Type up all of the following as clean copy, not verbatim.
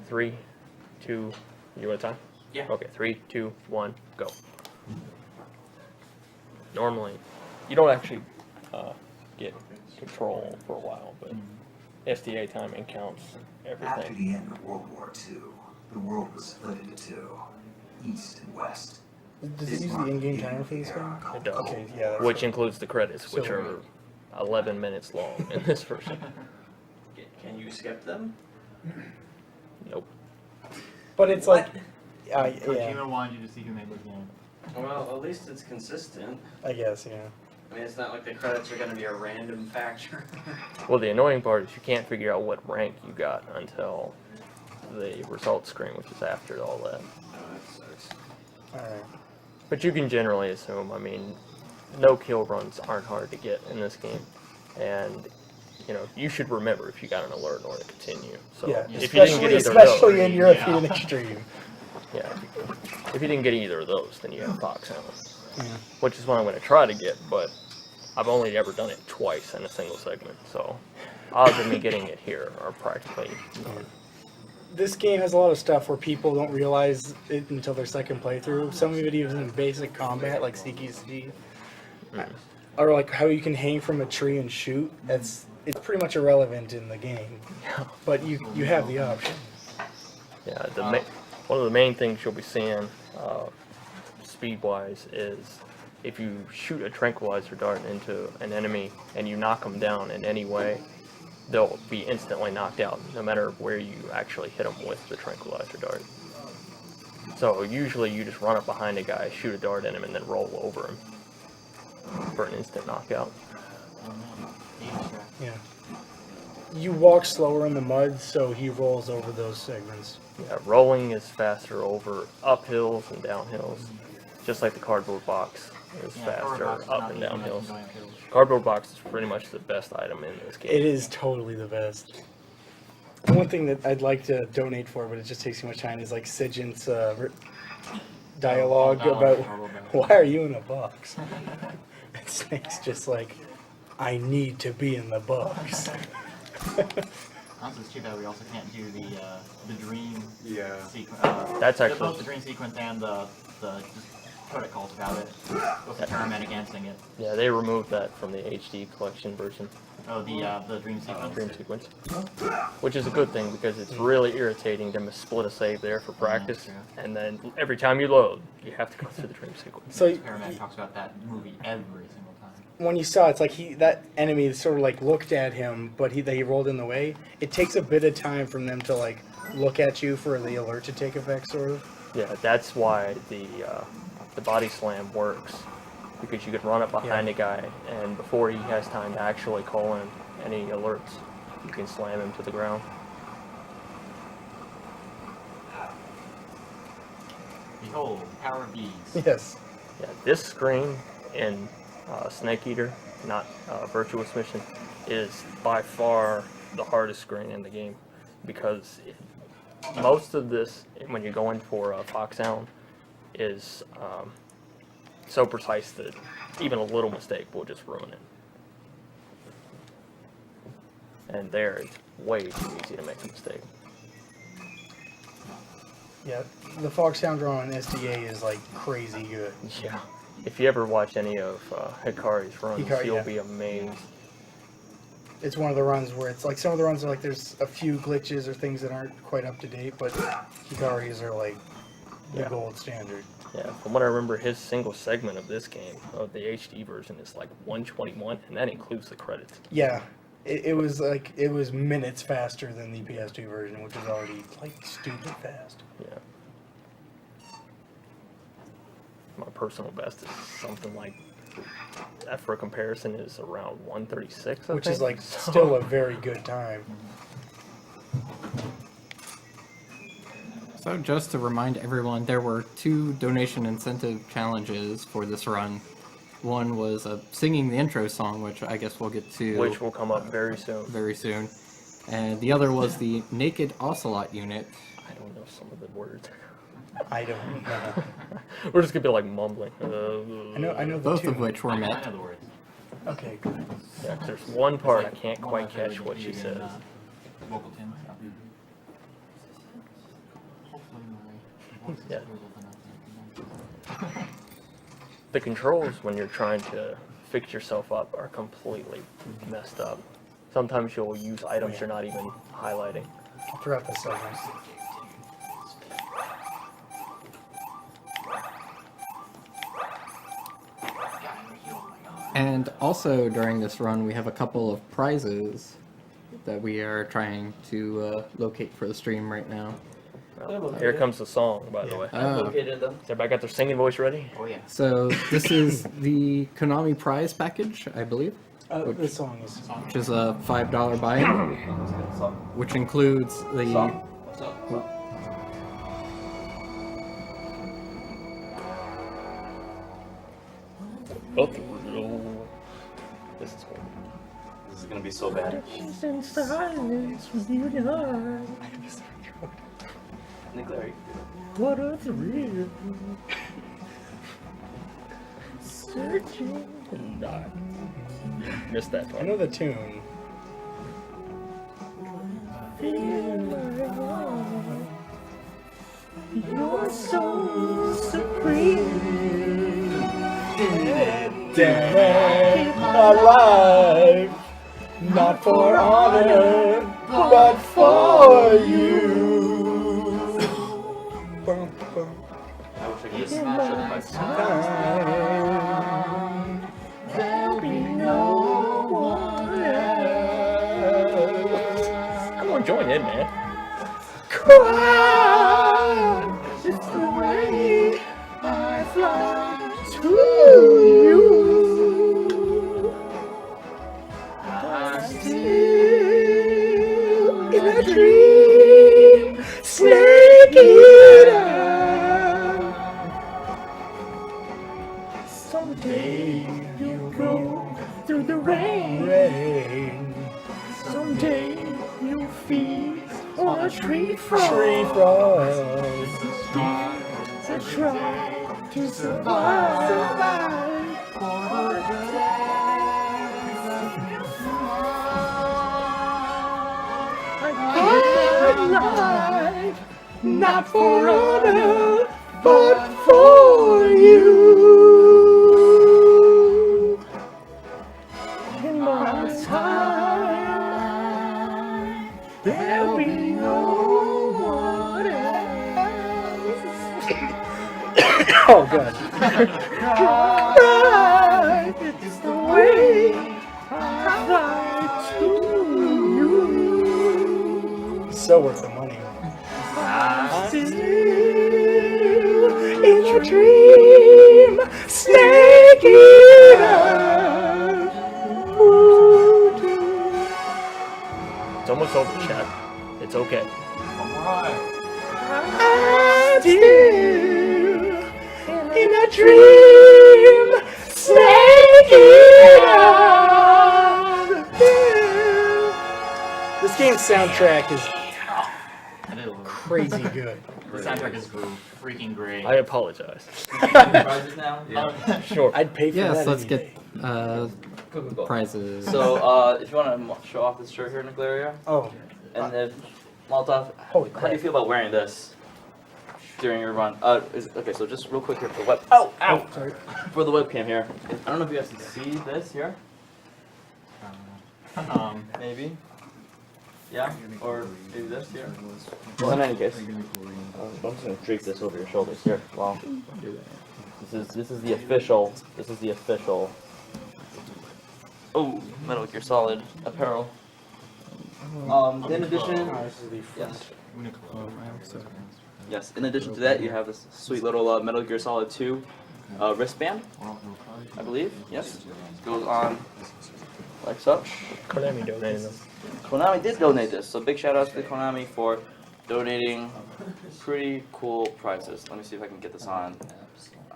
3, 2, you want time? Yeah. Okay, 3, 2, 1, go. Normally, you don't actually get control for a while, but SDA timing counts After everything. the end of World War II, the world was split into two, East and West. Does it use the in-game timer for this game? It does. Okay, yeah. That's Which right. includes the credits, which So- are 11 minutes long in this version. Can you skip them? Nope. But it's like, yeah, Kojima wanted you to see who made this game. Well, at least it's consistent. I guess, yeah. I mean, it's not like the credits are going to be a random factor. Well, the annoying part is you can't figure out what rank you got until the results screen, which is after all that. Oh, that sucks. Alright. But you can generally assume, I mean, no kill runs aren't hard to get in this game. And, you know, you should remember if you got an alert in order to continue. So Yeah, if you didn't get either of those, especially in European Extreme. yeah, if you didn't get either of those, then you have Foxhound. Yeah. Which is what I'm going to try to get, but I've only ever done it twice in a single segment, so odds of me getting it here are practically none. This game has a lot of stuff where people don't realize it until their second playthrough. Some of it even in basic combat, like CQC, or like how you can hang from a tree and shoot. It's pretty much irrelevant in the game, but you have the option. Yeah, one of the main things you'll be seeing speed-wise is if you shoot a tranquilizer dart into an enemy and you knock them down in any way, they'll be instantly knocked out, no matter where you actually hit them with the tranquilizer dart. So usually you just run up behind a guy, shoot a dart in him, and then roll over him for an instant knockout. Yeah. You walk slower in the mud, so he rolls over those segments. Yeah, rolling is faster over uphills and downhills, just like the cardboard box is faster up and down hills. Cardboard box is pretty much the best item in this game. It is totally the best. One thing that I'd like to donate for, but it just takes too much time, is like Sigint's dialogue about why are you in a box? And Snake's just like, I need to be in the box. Honestly, it's too bad we also can't do the dream sequence. That's actually- both the dream sequence and the just protocols about it. With the tournament against it. Yeah, they removed that from the HD collection version, Oh, the dream sequence. dream sequence, which is a good thing because it's really irritating to split a save there for practice, and then every time you load, you have to go through the dream sequence. So Paramount talks about that movie every single time. when you saw it, it's like that enemy sort of like looked at him, but he rolled in the way. It takes a bit of time from them to like look at you for the alert to take effect, sort of. Yeah, that's why the body slam works, because you can run up behind a guy, and before he has time to actually call in any alerts, you can slam him to the ground. Behold, power of bees. Yes. Yeah, this screen in Snake Eater, not Virtuous Mission, is by far the hardest screen in the game, because most of this, when you're going for a Foxhound, is so precise that even a little mistake will just ruin it. And there, it's way too easy to make a mistake. Yeah. The Foxhound draw on SDA is like crazy good. Yeah. If you ever watch any of Hikari's runs, you'll be amazed. It's one of the runs where it's like some of the runs are like there's a few glitches or things that aren't quite up to date, but Hikari's are like the gold standard. Yeah, from what I remember, his single segment of this game, of the HD version, is like 121, and that includes the credits. Yeah. It was minutes faster than the PS2 version, which was already like stupid fast. Yeah. My personal best is something like that, for comparison, is around 136, Which is think. like still a very good time. So just to remind everyone, there were 2 donation incentive challenges for this run. One was singing the intro song, which I guess we'll get to Which will come up very soon. very soon. And the other was the Naked Ocelot unit. I don't know some of the words. I don't know. We're just gonna be like mumbling. I know the Both two. of which were I met. know the words. Okay, good. Yeah, there's one part I It's like can't one quite of my favorite catch what she video game, says. Vocal tin stuff. Yeah. The controls when you're trying to fix yourself up are completely messed up. Sometimes you'll use items you're not even highlighting. I forgot the settings. And also during this run, we have a couple of prizes that we are trying to locate for the stream right now. Well, here comes the song, by the way. Located them. Has everybody got their singing voice ready? Oh yeah. So this is the Konami prize package, I believe, The song is. which is a $5 buy-in, which includes the What's up? This is cool. This is gonna be so bad. Nick Larry. What a thrill. Searching and dying. Missed that I part. know the tune. You're so supreme. Dead alive, not for honor, but for you. Bum, bum. I wish I could smash up my Time, there'll be no one else. Come on, join in, man. Cry, it's the way I fly to you. I'm still in a dream, snake eater. Someday you'll go through the rain. Someday you'll feed on a tree frog. I try to survive. I get alive, not for honor, but for you. In my time, there'll be no one else. Oh, God. Right, it's the way I fly to you. So worth the money. I'm still in a dream, snake eater. It's almost over, chat. It's okay. I'm still in a dream, snake eater. This game's soundtrack is crazy good. The soundtrack is freaking great. I apologize. prizes now. Sure. I'd pay for yes. that. Let's any get day. prizes. So, if you want to show off this shirt here, Nick Larry, Oh, and if Molotov, holy how do you crap. feel about wearing this during your run? Okay, so just real quick here for the web. Ow! Sorry. For the webcam here. I don't know if you guys can see this here. Maybe. Yeah, or maybe this here. Well, in any case, I'm just gonna drape this over your shoulders here. Wow. This is the official. This is the official. Oh, Metal Gear Solid apparel. In addition, yes. Yes. In addition to that, you have this sweet little Metal Gear Solid 2 wristband, I believe. Yes. Goes on like such. Konami donated them. Konami did donate this, so big shout out to Konami for donating pretty cool prizes. Let me see if I can get this on.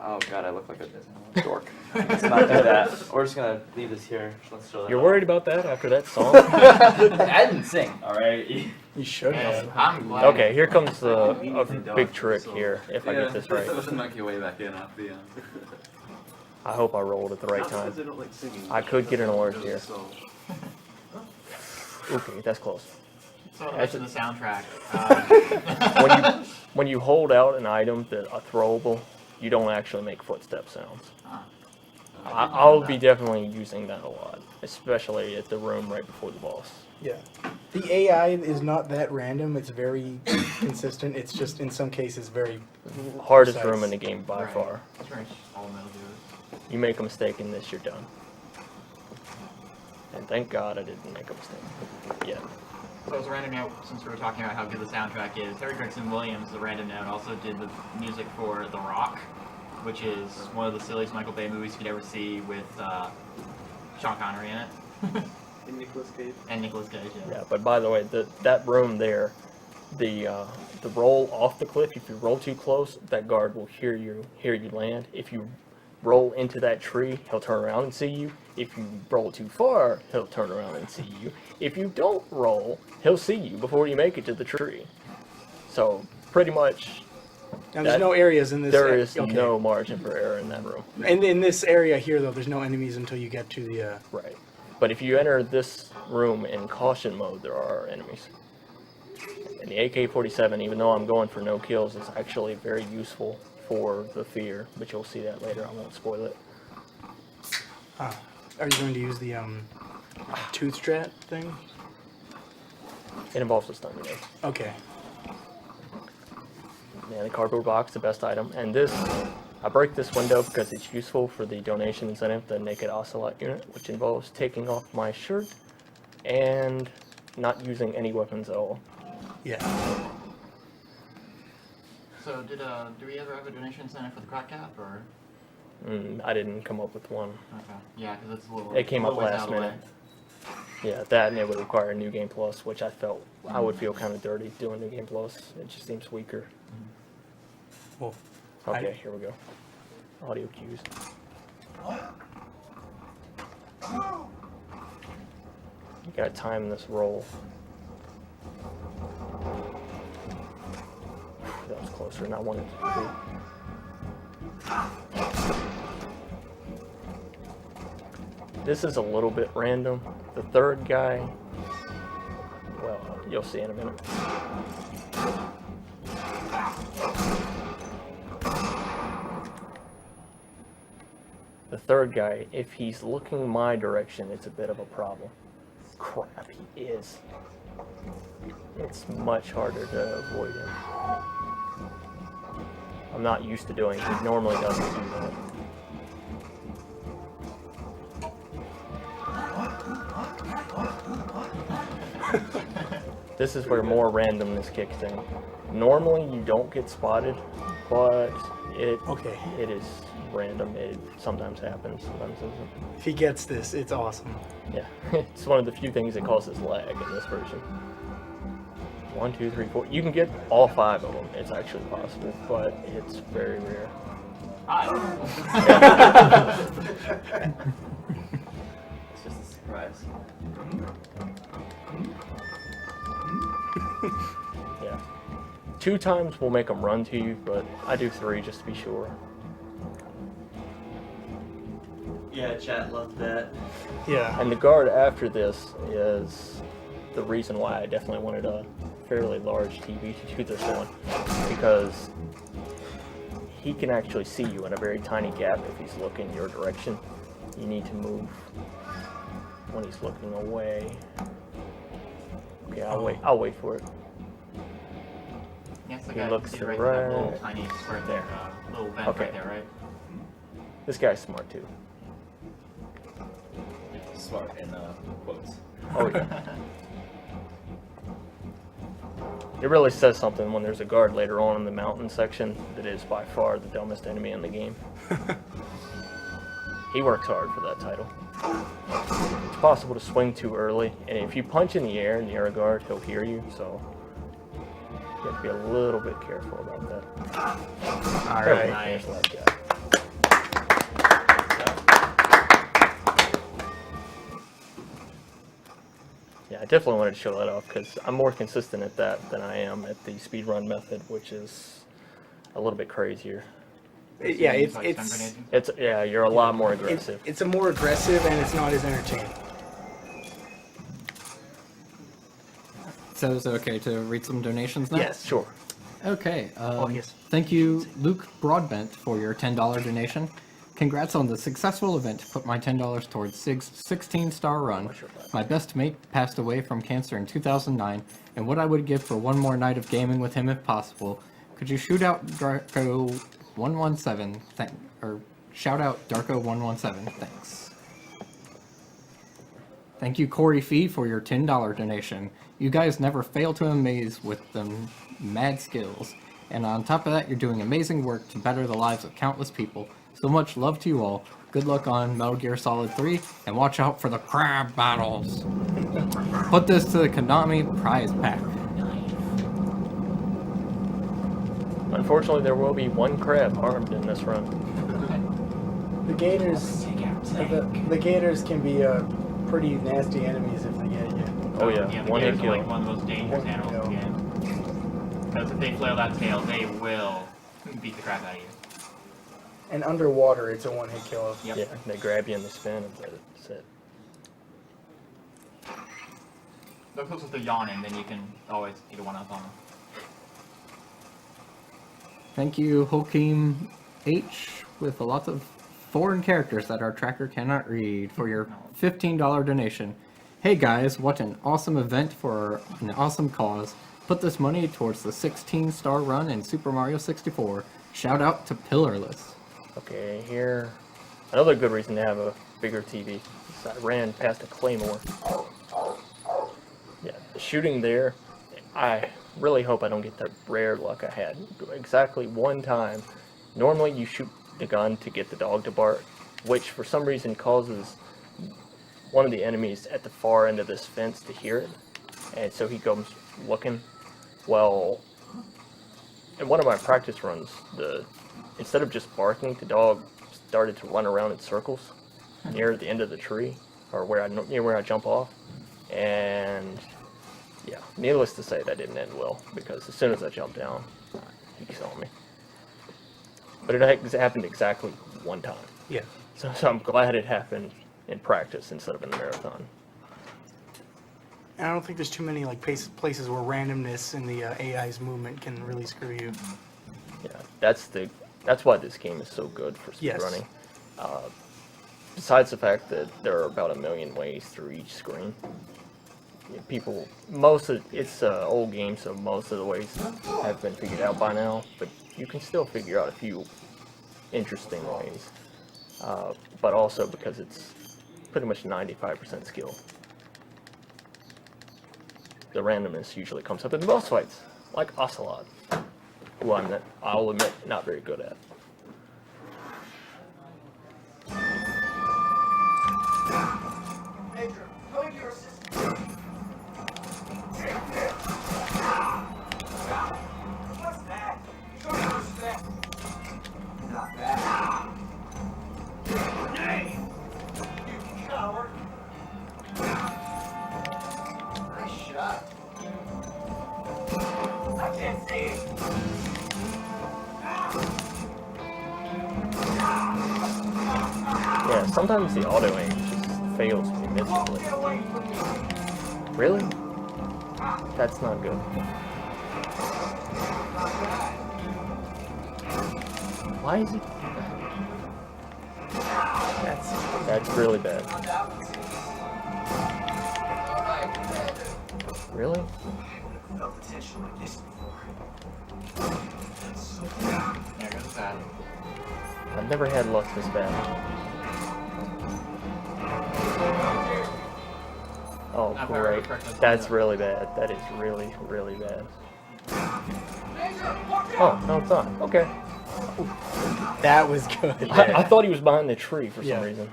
Oh god, I look like a dork. Let's not do that. We're just gonna leave this here. Let's show that. You're off. worried about that after that song? I didn't sing, alright? You should have. I'm glad. Okay, here comes a big trick here, if I get this right. Knock your way back in off the I hope I rolled at the right time. I could get an orange here. Okay, that's close. So much of the soundtrack. when you hold out an item that are throwable, you don't actually make footstep sounds. I'll be definitely using that a lot, especially at the room right before the boss. Yeah. The AI is not that random. It's very consistent. It's just in some cases very Hardest precise. room in the game by far. That's pretty much all Metal Gear is. You make a mistake in this, you're done. And thank God I didn't make a mistake. Yeah. So as a random note, since we were talking about how good the soundtrack is, Terry Gregson Williams, the random note, also did the music for The Rock, which is one of the silliest Michael Bay movies you could ever see with Sean Connery in it. And Nicolas Cage. And Nicolas Cage, yeah. Yeah, but by the way, that room there, the roll off the cliff, if you roll too close, that guard will hear you land. If you roll into that tree, he'll turn around and see you. If you roll too far, he'll turn around and see you. If you don't roll, he'll see you before you make it to the tree. So pretty much Now there's no areas in this. there is okay. no margin for error in that room. And in this area here, though, there's no enemies until you get to the. Right. But if you enter this room in caution mode, there are enemies. And the AK-47, even though I'm going for no kills, is actually very useful for the fear, but you'll see that later. I won't spoil it. Are you going to use the tooth strat thing? It involves a stun grenade. Okay. Yeah, the cardboard box, the best item. And this, I break this window because it's useful for the donation incentive, the Naked Ocelot unit, which involves taking off my shirt and not using any weapons at all. Yeah. So do we ever have a donation incentive for the crack cap, or? I didn't come up with one. Okay. Yeah, because it's a little. It came up ways last out of the way. minute. Yeah, that and it would require a New Game Plus, which I felt I would feel kind of dirty doing New Game Plus. It just seems weaker. Well, Okay, here we go. Audio cues. You gotta time this roll. That was closer than I wanted it to be. This is a little bit random. The third guy, well, you'll see in a minute. The third guy, if he's looking my direction, it's a bit of a problem. Crap, he is. It's much harder to avoid him. I'm not used to doing it. He normally doesn't do that. This is where more randomness kicks in. Normally you don't get spotted, but it is random. It sometimes happens, sometimes doesn't. if he gets this, it's awesome. Yeah, it's one of the few things that causes lag in this version. 1, 2, 3, 4. You can get all 5 of them. It's actually possible, but it's very rare. It's just a surprise. Yeah. 2 times will make them run to you, but I do 3 just to be sure. Yeah, chat loved that. Yeah. And the guard after this is the reason why I definitely wanted a fairly large TV to do this one, because he can actually see you in a very tiny gap if he's looking your direction. You need to move when he's looking away. Okay, I'll wait for it. Yes, the He guy looks right to in the that little right. tiny square there, little vent Okay. right there, right? This guy's smart too. Smart in quotes. Oh yeah. It really says something when there's a guard later on in the mountain section that is by far the dumbest enemy in the game. He works hard for that title. It's possible to swing too early, and if you punch in the air near a guard, he'll hear you, so you have to be a little bit careful about that. All There we right. go, there's that guy. Yeah, I definitely wanted to show that off because I'm more consistent at that than I am at the speedrun method, which is a little bit crazier. Yeah, Like stun grenades. Yeah, you're a lot more aggressive. it's a more aggressive and it's not as entertaining. So is it okay to read some donations now? Yes. Sure. Okay. yes. Thank you, Luke Broadbent, for your $10 donation. Congrats on the successful event. Put my $10 towards Sig's 16-star run. My best mate passed away from cancer in 2009, and what I would give for one more night of gaming with him if possible. Could you shoot out Darko 117? Or shout out Darko 117. Thanks. Thank you, Corey Fee, for your $10 donation. You guys never fail to amaze with them mad skills. And on top of that, you're doing amazing work to better the lives of countless people. So much love to you all. Good luck on Metal Gear Solid 3, and watch out for the crab battles. Put this to the Konami prize pack. Unfortunately, there will be one crab harmed in this run. The gators, the gators can be pretty nasty enemies if they get you. Oh yeah, Yeah, the one hit gators are kill. like one of the most dangerous animals in the game. Because if they flail that tail, they will beat the crap out of you. And underwater, it's a one-hit kill. Yep. Yeah, they grab you in the spin and that's it. They're close with the yawning, then you can always get a one-up on them. Thank you, Holkeem H, with a lot of foreign characters that our tracker cannot read, for your $15 donation. Hey guys, what an awesome event for an awesome cause. Put this money towards the 16-star run in Super Mario 64. Shout out to Pillarless. Okay, here, another good reason to have a bigger TV is I ran past a claymore. Yeah, the shooting there, I really hope I don't get the rare luck I had. Exactly one time. Normally you shoot the gun to get the dog to bark, which for some reason causes one of the enemies at the far end of this fence to hear it, and so he goes looking. Well, in one of my practice runs, instead of just barking, the dog started to run around in circles near the end of the tree, or near where I jump off, and yeah, needless to say, that didn't end well, because as soon as I jumped down, he saw me. But it happened exactly one time. Yeah. So I'm glad it happened in practice instead of in the marathon. And I don't think there's too many like places where randomness in the AI's movement can really screw you. Yeah, that's why this game is so good for speedrunning. Yes. Besides the fact that there are about 1 million ways through each screen. It's an old game, so most of the ways have been figured out by now, but you can still figure out a few interesting ways. But also because it's pretty much 95% skill. The randomness usually comes up in boss fights, like Ocelot, who I'll admit, not very good at. Not bad. Nay! You coward! Nice shot. I can't see. Yeah, sometimes the auto aim just fails me miserably. Get away from me! Really? That's not good. Why is it? That's really bad. Really? Felt the tension like this before. There goes that. I've never had luck this bad. Oh, If I remember great. correctly, That's really bad. That is really, really bad. Oh, no, it's not. Okay. That was good. I thought he was behind the tree for Yeah. some reason.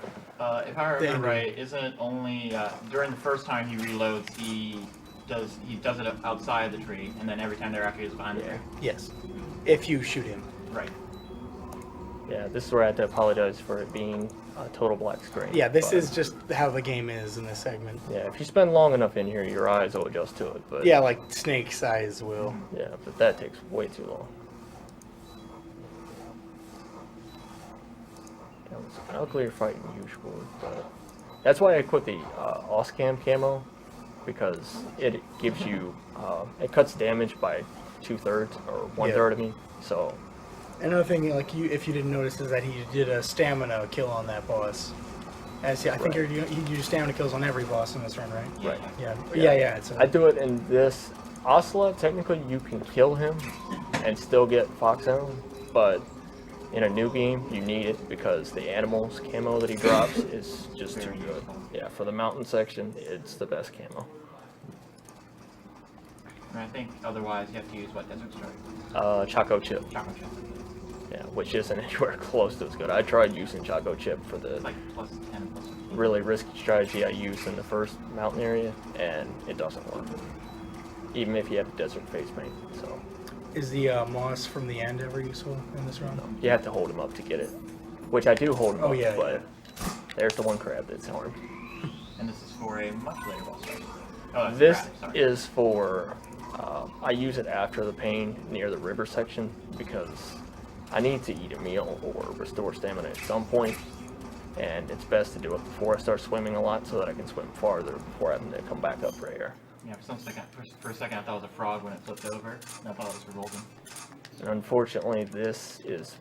If I remember right, isn't it only during the first time he reloads, he does it outside the tree, and then every time thereafter he's behind the tree? Yes. If you shoot him. Right. Yeah, this is where I have to apologize for it being a total black screen. Yeah, this but, is just how the game is in this segment. Yeah, if you spend long enough in here, your eyes will adjust to it. But Yeah, like Snake's eyes will. yeah, but that takes way too long. That was an uglier fight than usual, but that's why I quit the Oscam camo, because it gives you it cuts damage by 2/3 or 1/3 of me. So Another thing, like if you didn't notice, is that he did a stamina kill on that boss. As I think Right. you do stamina kills on every boss in this run, right? right. Yeah. It's I do it in this Ocelot. Technically, you can kill him and still get Fox Hound, but in a new game, you need it because the animals camo that he drops is just too good. Yeah, for the mountain section, it's the best camo. And I think otherwise you have to use what, Desert Strike? Choco Chip, Choco Chip. yeah, which isn't anywhere close to as good. I tried using Choco Chip for the It's like plus 10, plus 15. really risky strategy I used in the first mountain area, and it doesn't work. Even if you have desert face paint, so Is the moss from the end ever useful in this run? you have to hold him up to get it, which I do hold him Oh, up, yeah, but there's the one crab that's harmed. And this is for a much later boss fight. Oh, that's This crap, sorry. is for, I use it after the pain near the river section because I need to eat a meal or restore stamina at some point, and it's best to do it before I start swimming a lot so that I can swim farther before having to come back up for air. Yeah, for a second I thought it was a frog when it flipped over. And I thought it was revolting. And unfortunately, this is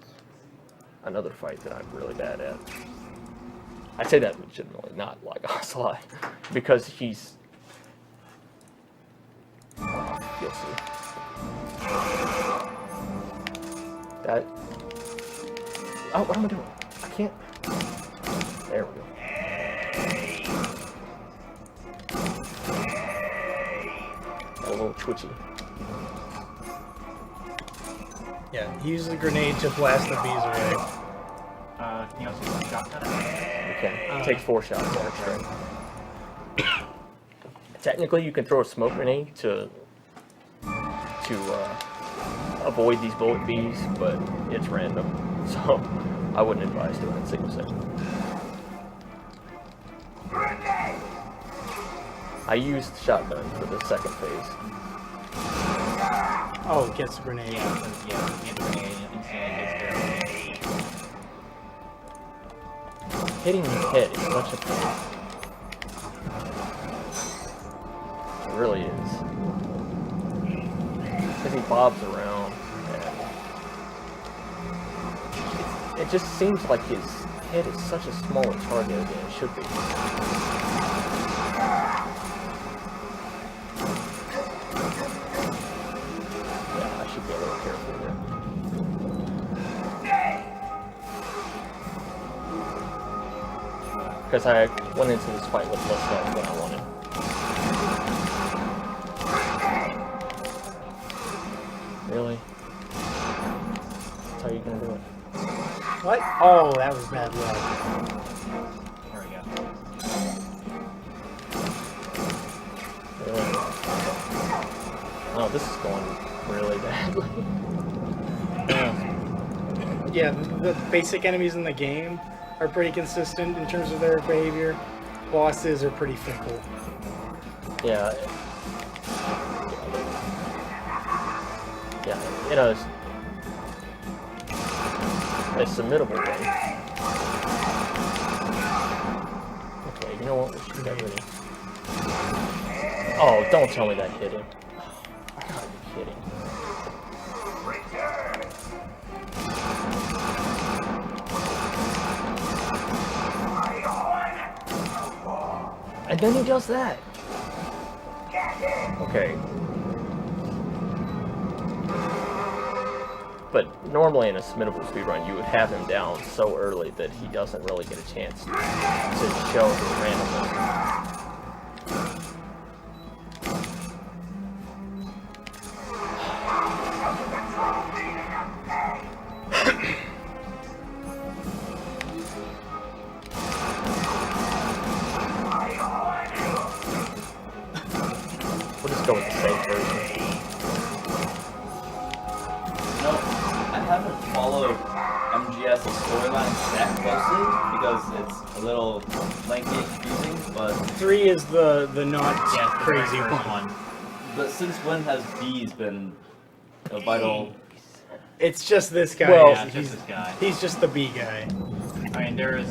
another fight that I'm really bad at. I say that legitimately, not like Ocelot, because he's... You'll see. That... Oh, what am I doing? I can't... There we go. A little twitchy. Yeah, he uses a grenade to blast the bees away. Can you also use a shotgun? Okay, it takes 4 shots at a straight. Technically, you can throw a smoke grenade to avoid these bullet bees, but it's random, so I wouldn't advise doing it single second. I used shotgun for the second phase. Oh, it gets a grenade. Yeah, because you get the grenade and instantly gets there. Hitting his head is such a pain. It really is. Because he bobs around. And it just seems like his head is such a smaller target than it should be. Yeah, I should be a little careful here. Because I went into this fight with less health than I wanted. Really? That's how you're gonna do it? What? Oh, that was bad luck. There we go. Really? Oh, this is going really badly. Yeah, the basic enemies in the game are pretty consistent in terms of their behavior. Bosses are pretty fickle. Yeah. Yeah, you know, it's submittable thing. Okay, you know what? We should get ready. Oh, don't tell me that hit him. I gotta be kidding. And then he does that. Okay. But normally in a submittable speedrun, you would have him down so early that he doesn't really get a chance to show his randomness. We'll just go with the safe version. No, I haven't followed MGS's storyline that closely because it's a little lengthy and confusing, but 3 is the not Yeah, it's the very crazy first one. since when has bees been a vital? It's just this guy. Well- Yeah, it's just this guy. He's just the bee guy. I mean, there is,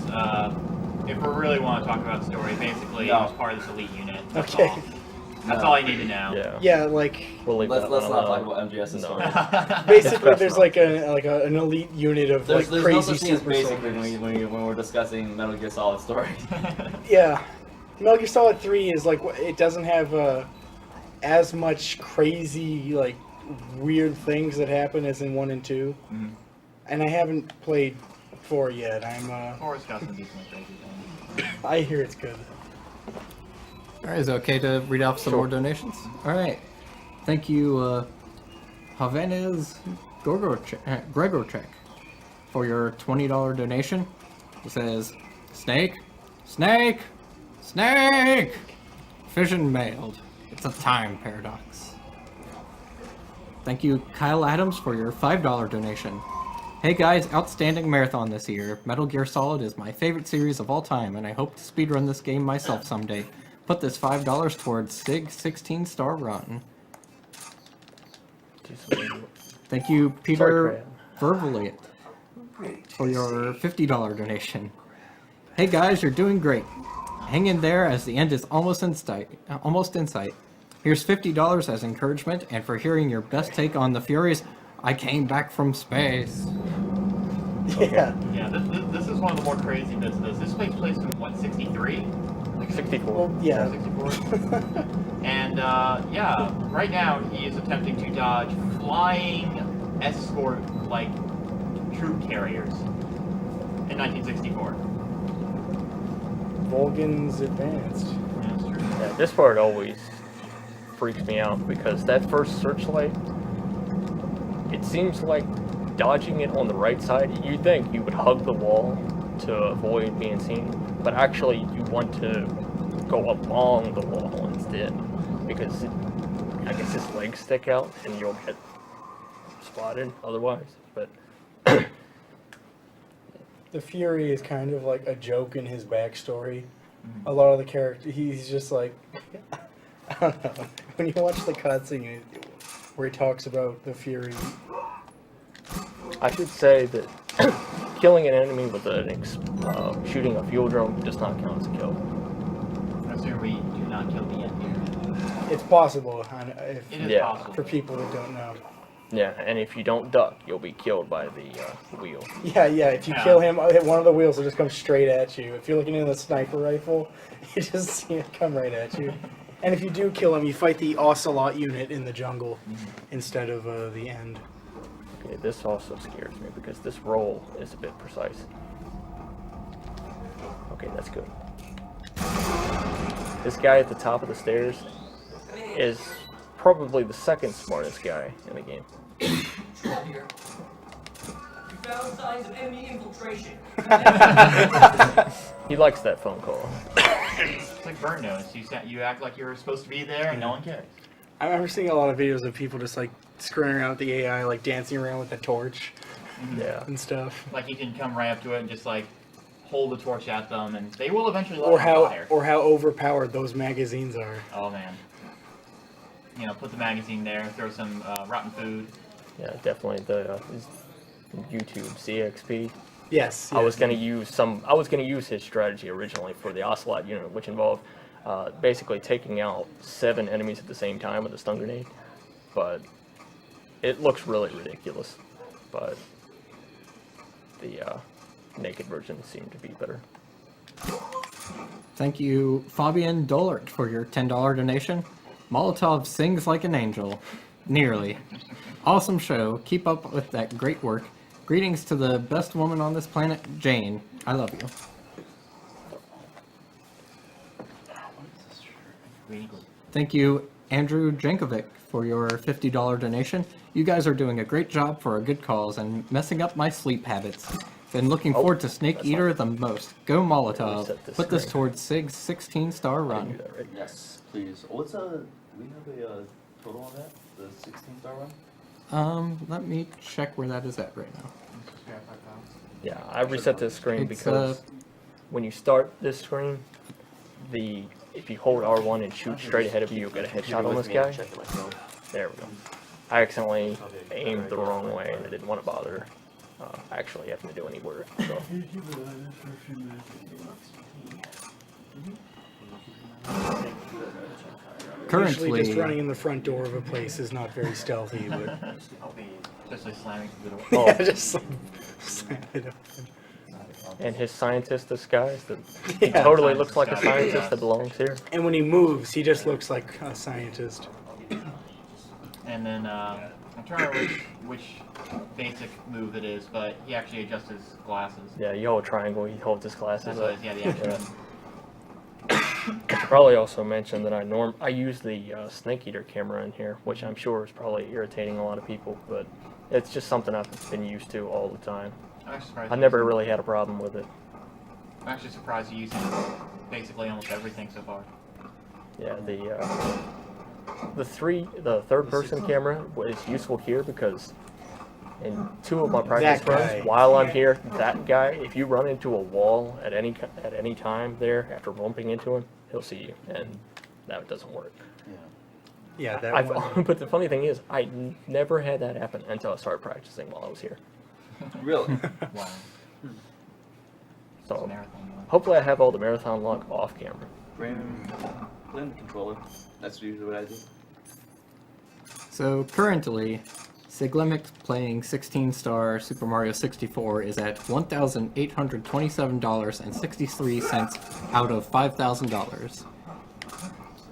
if we really want to talk about story, basically No. he was part of this elite unit. That's Okay. all. That's all I need to know. Yeah. Yeah, like We'll leave Let's that not one talk alone. about MGS's No. story. basically It's there's like an elite unit of There's like no crazy such thing as super basic soldiers. when we're discussing Metal Gear Solid stories. Yeah, Metal Gear Solid 3 is like it doesn't have as much crazy like weird things that happen as in 1 and 2, Mhm. and I haven't played 4 yet. Forrest got some decent crazy things. I hear it's good. All right, is it okay to read off some Sure. more donations? All right. Thank you, Havanez Gregorchek, for your $20 donation. It says, Snake, Snake, Snake! Fission mailed. It's a time paradox. Thank you, Kyle Adams, for your $5 donation. Hey guys, outstanding marathon this year. Metal Gear Solid is my favorite series of all time, and I hope to speedrun this game myself someday. Put this $5 towards SIG's 16-star run. Thank you, Peter Verbally, for your $50 donation. Hey guys, you're doing great. Hang in there as the end is almost in sight. Here's $50 as encouragement and for hearing your best take on the Furies. I came back from space. Yeah. Yeah, this is one of the more crazy bits of this. This takes place in, what, 63? 64. Well, yeah. 64? And, yeah, right now he is attempting to dodge flying escort, like, troop carriers in 1964. Volgan's advanced. Yeah, that's true. Yeah, this part always freaks me out because that first searchlight, it seems like dodging it on the right side, you'd think you would hug the wall to avoid being seen, but actually you want to go along the wall instead because I guess his legs stick out and you'll get spotted otherwise. But The Fury is kind of like a joke in his backstory. A lot of the character, he's just like, I don't know. When you watch the cutscene where he talks about the Fury, I should say that killing an enemy with shooting a fuel drum does not count as a kill. I assume we do not kill the end here. it's possible It is Yeah. possible. for people that don't know. Yeah, and if you don't duck, you'll be killed by the wheel. Yeah, if you Yeah. kill him, one of the wheels will just come straight at you. If you're looking at a sniper rifle, you just see it come right at you. And if you do kill him, you fight the Ocelot unit in the jungle instead of the end. Okay, this also scares me because this roll is a bit precise. Okay, that's good. This guy at the top of the stairs is probably the second smartest guy in the game. Here. You found signs of enemy infiltration. He likes that phone call. It's like Burn Notice. You act like you're supposed to be there and no one cares. I remember seeing a lot of videos of people just like screwing around with the AI, like dancing around with the torch Yeah. and stuff. Like you can come right up to it and just like hold the torch at them and they will eventually light Or on fire. how overpowered those magazines are. Oh man. You know, put the magazine there, throw some rotten food. Yeah, definitely the YouTube CXP. Yes. I was gonna use his strategy originally for the Ocelot unit, which involved basically taking out 7 enemies at the same time with a stun grenade. But it looks really ridiculous. But the naked version seemed to be better. Thank you, Fabian Dolert, for your $10 donation. Molotov sings like an angel. Nearly. Awesome show. Keep up with that great work. Greetings to the best woman on this planet, Jane. I love you. Thank you, Andrew Jankovic, for your $50 donation. You guys are doing a great job for a good cause and messing up my sleep habits. Been looking forward to Snake Eater the most. Go Molotov. Reset this Put this screen. towards SIG's 16-star I do run. that, right? Yes, please. What's do we have a total on that? The 16-star run? Let me check where that is at right now. Yeah, I reset this screen It's, because when you start this screen, if you hold R1 and shoot straight ahead of you, you'll get a headshot on this guy. There we go. I accidentally aimed the wrong way and I didn't want to bother actually having to do any work. So. Currently, Usually just running in the front door of a place is not very stealthy, but I'll be especially slamming through the door. Oh, yeah, just like slam it open. and his scientist disguise that Yeah. totally looks like a scientist that belongs here. And when he moves, he just looks like a scientist. And then I'm trying to remember which basic move it is, but he actually adjusts his glasses. Yeah, you hold triangle, he holds his glasses That's what up. it is, yeah, the action. Yeah. I should probably also mention that I use the snake eater camera in here, which I'm sure is probably irritating a lot of people, but it's just something I've been used to all the time. I'm actually surprised. I've never really had a problem with it. I'm actually surprised you use basically almost everything so far. Yeah, the third person camera is useful here because in 2 of my practice That guy. runs, while I'm here, that guy, if you run into a wall at any time there after bumping into him, he'll see you, and that doesn't work. Yeah, that one. But the funny thing is, I never had that happen until I started practicing while I was here. Really? Wow. It's a So marathon. Though. hopefully I have all the marathon luck off camera. Blame the controller. That's usually what I do. so currently, Siglemix playing 16-star Super Mario 64 is at $1,827.63 out of $5,000.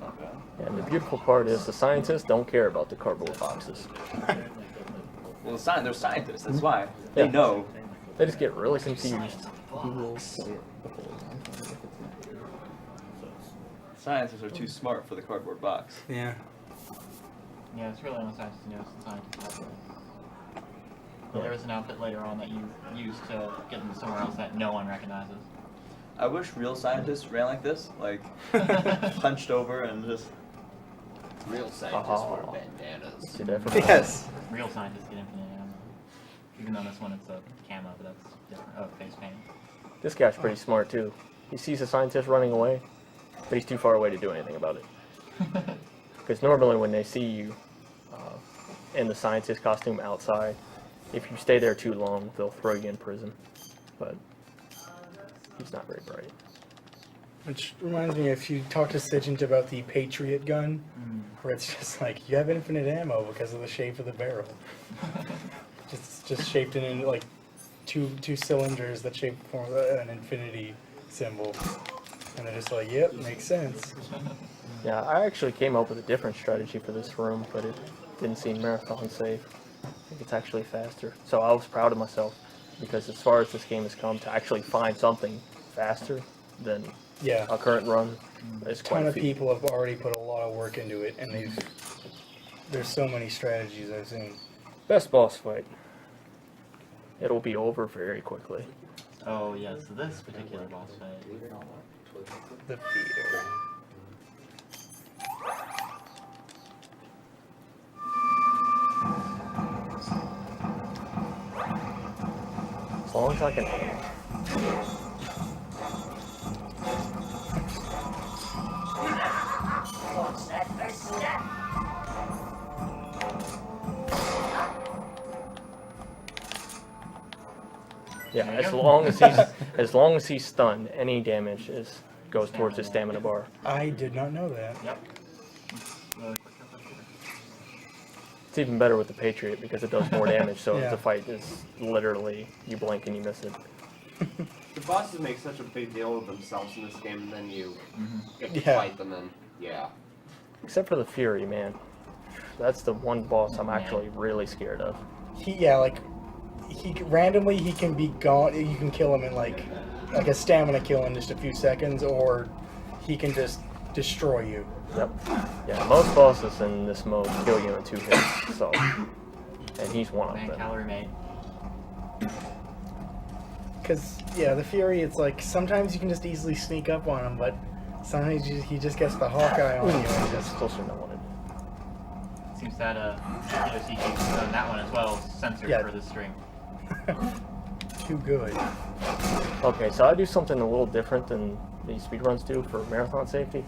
Not bad. And the beautiful part is the scientists don't care about the cardboard boxes. Well, they're scientists. That's why they Yeah. know. They just get really confused. Scientists are too smart for the cardboard box. Yeah. Yeah, it's really almost nice to notice the scientist outfit. But there is an outfit later on that you use to get them somewhere else that no one recognizes. I wish real scientists ran like this, like hunched over and just. Real scientists Oh. wear bandanas. See, definitely. Yes. Real scientists get infinite ammo. Even though this one it's a camo, but that's different. Oh, face paint. This guy's pretty smart too. He sees a scientist running away, but he's too far away to do anything about it. Because normally when they see you in the scientist costume outside, if you stay there too long, they'll throw you in prison. But he's not very bright. Which reminds me, if you talk to Sigint about the Patriot gun, where it's just like, you have infinite ammo because of the shape of the barrel. just shaped in like two cylinders that shape form an infinity symbol. And they're just like, yep, makes sense. Yeah, I actually came up with a different strategy for this room, but it didn't seem marathon safe. I think it's actually faster. So I was proud of myself, because as far as this game has come, to actually find something faster than Yeah. a current run is A quite ton a of feat. people have already put a lot of work into it, and there's so many strategies I've seen. Best boss fight. It'll be over very quickly. Oh yes, this particular boss fight. The theater. As long as I can aim. What's that first step? Yeah, There you as go. long as he's stunned, any damage goes towards his stamina bar. I did not know that. Yep. Really quick up here. It's even better with the Patriot because it does more damage. So Yeah. if the fight is literally you blink and you miss it. The bosses make such a big deal of themselves in this game, and then you get to Yeah. fight them, and yeah. Except for the Fury, man. That's the one boss I'm actually really scared of. Randomly he can be gone. You can kill him in like a stamina kill in just a few seconds, or he can just destroy you. Yep. Yeah, most bosses in this mode kill you in 2 hits. So, and he's one of Man, them. calorie mate. Because yeah, the Fury, it's like sometimes you can just easily sneak up on him, but sometimes he just gets the Hawkeye on you and That's just closer than I wanted. Seems that AGDQ on that one as well is censored Yeah. for this stream. too good. Okay, so I do something a little different than these speedruns do for marathon safety.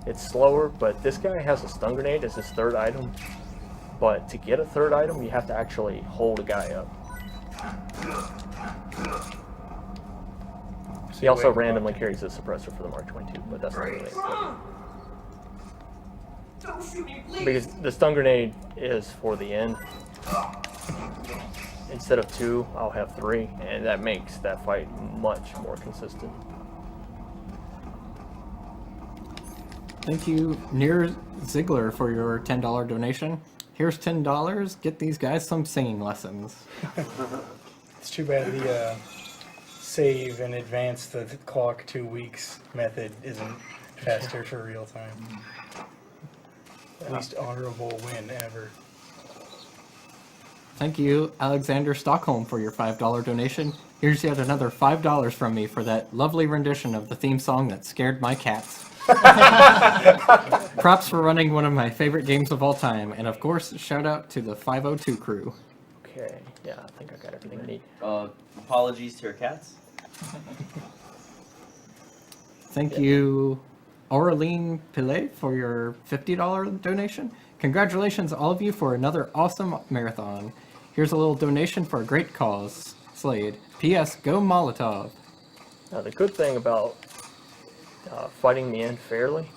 It's slower, but this guy has a stun grenade as his third item. But to get a third item, you have to actually hold a guy up. He also randomly carries a suppressor for the Mark 22, but that's not really important. Don't shoot me, please. because the stun grenade is for the end. Instead of 2, I'll have 3, and that makes that fight much more consistent. Thank you, Near Ziegler, for your $10 donation. Here's $10. Get these guys some singing lessons. It's too bad the save and advance the clock 2 weeks method isn't faster for real time. Least honorable win ever. Thank you, Alexander Stockholm, for your $5 donation. Here's yet another $5 from me for that lovely rendition of the theme song that scared my cats. Props for running one of my favorite games of all time, and of course, shout out to the 502 crew. Okay, yeah, I think I got everything I need. Apologies to your cats. Thank you, Aureline Pillay, for your $50 donation. Congratulations, all of you, for another awesome marathon. Here's a little donation for a great cause. Slade. P.S. Go Molotov. Now, the good thing about fighting the end fairly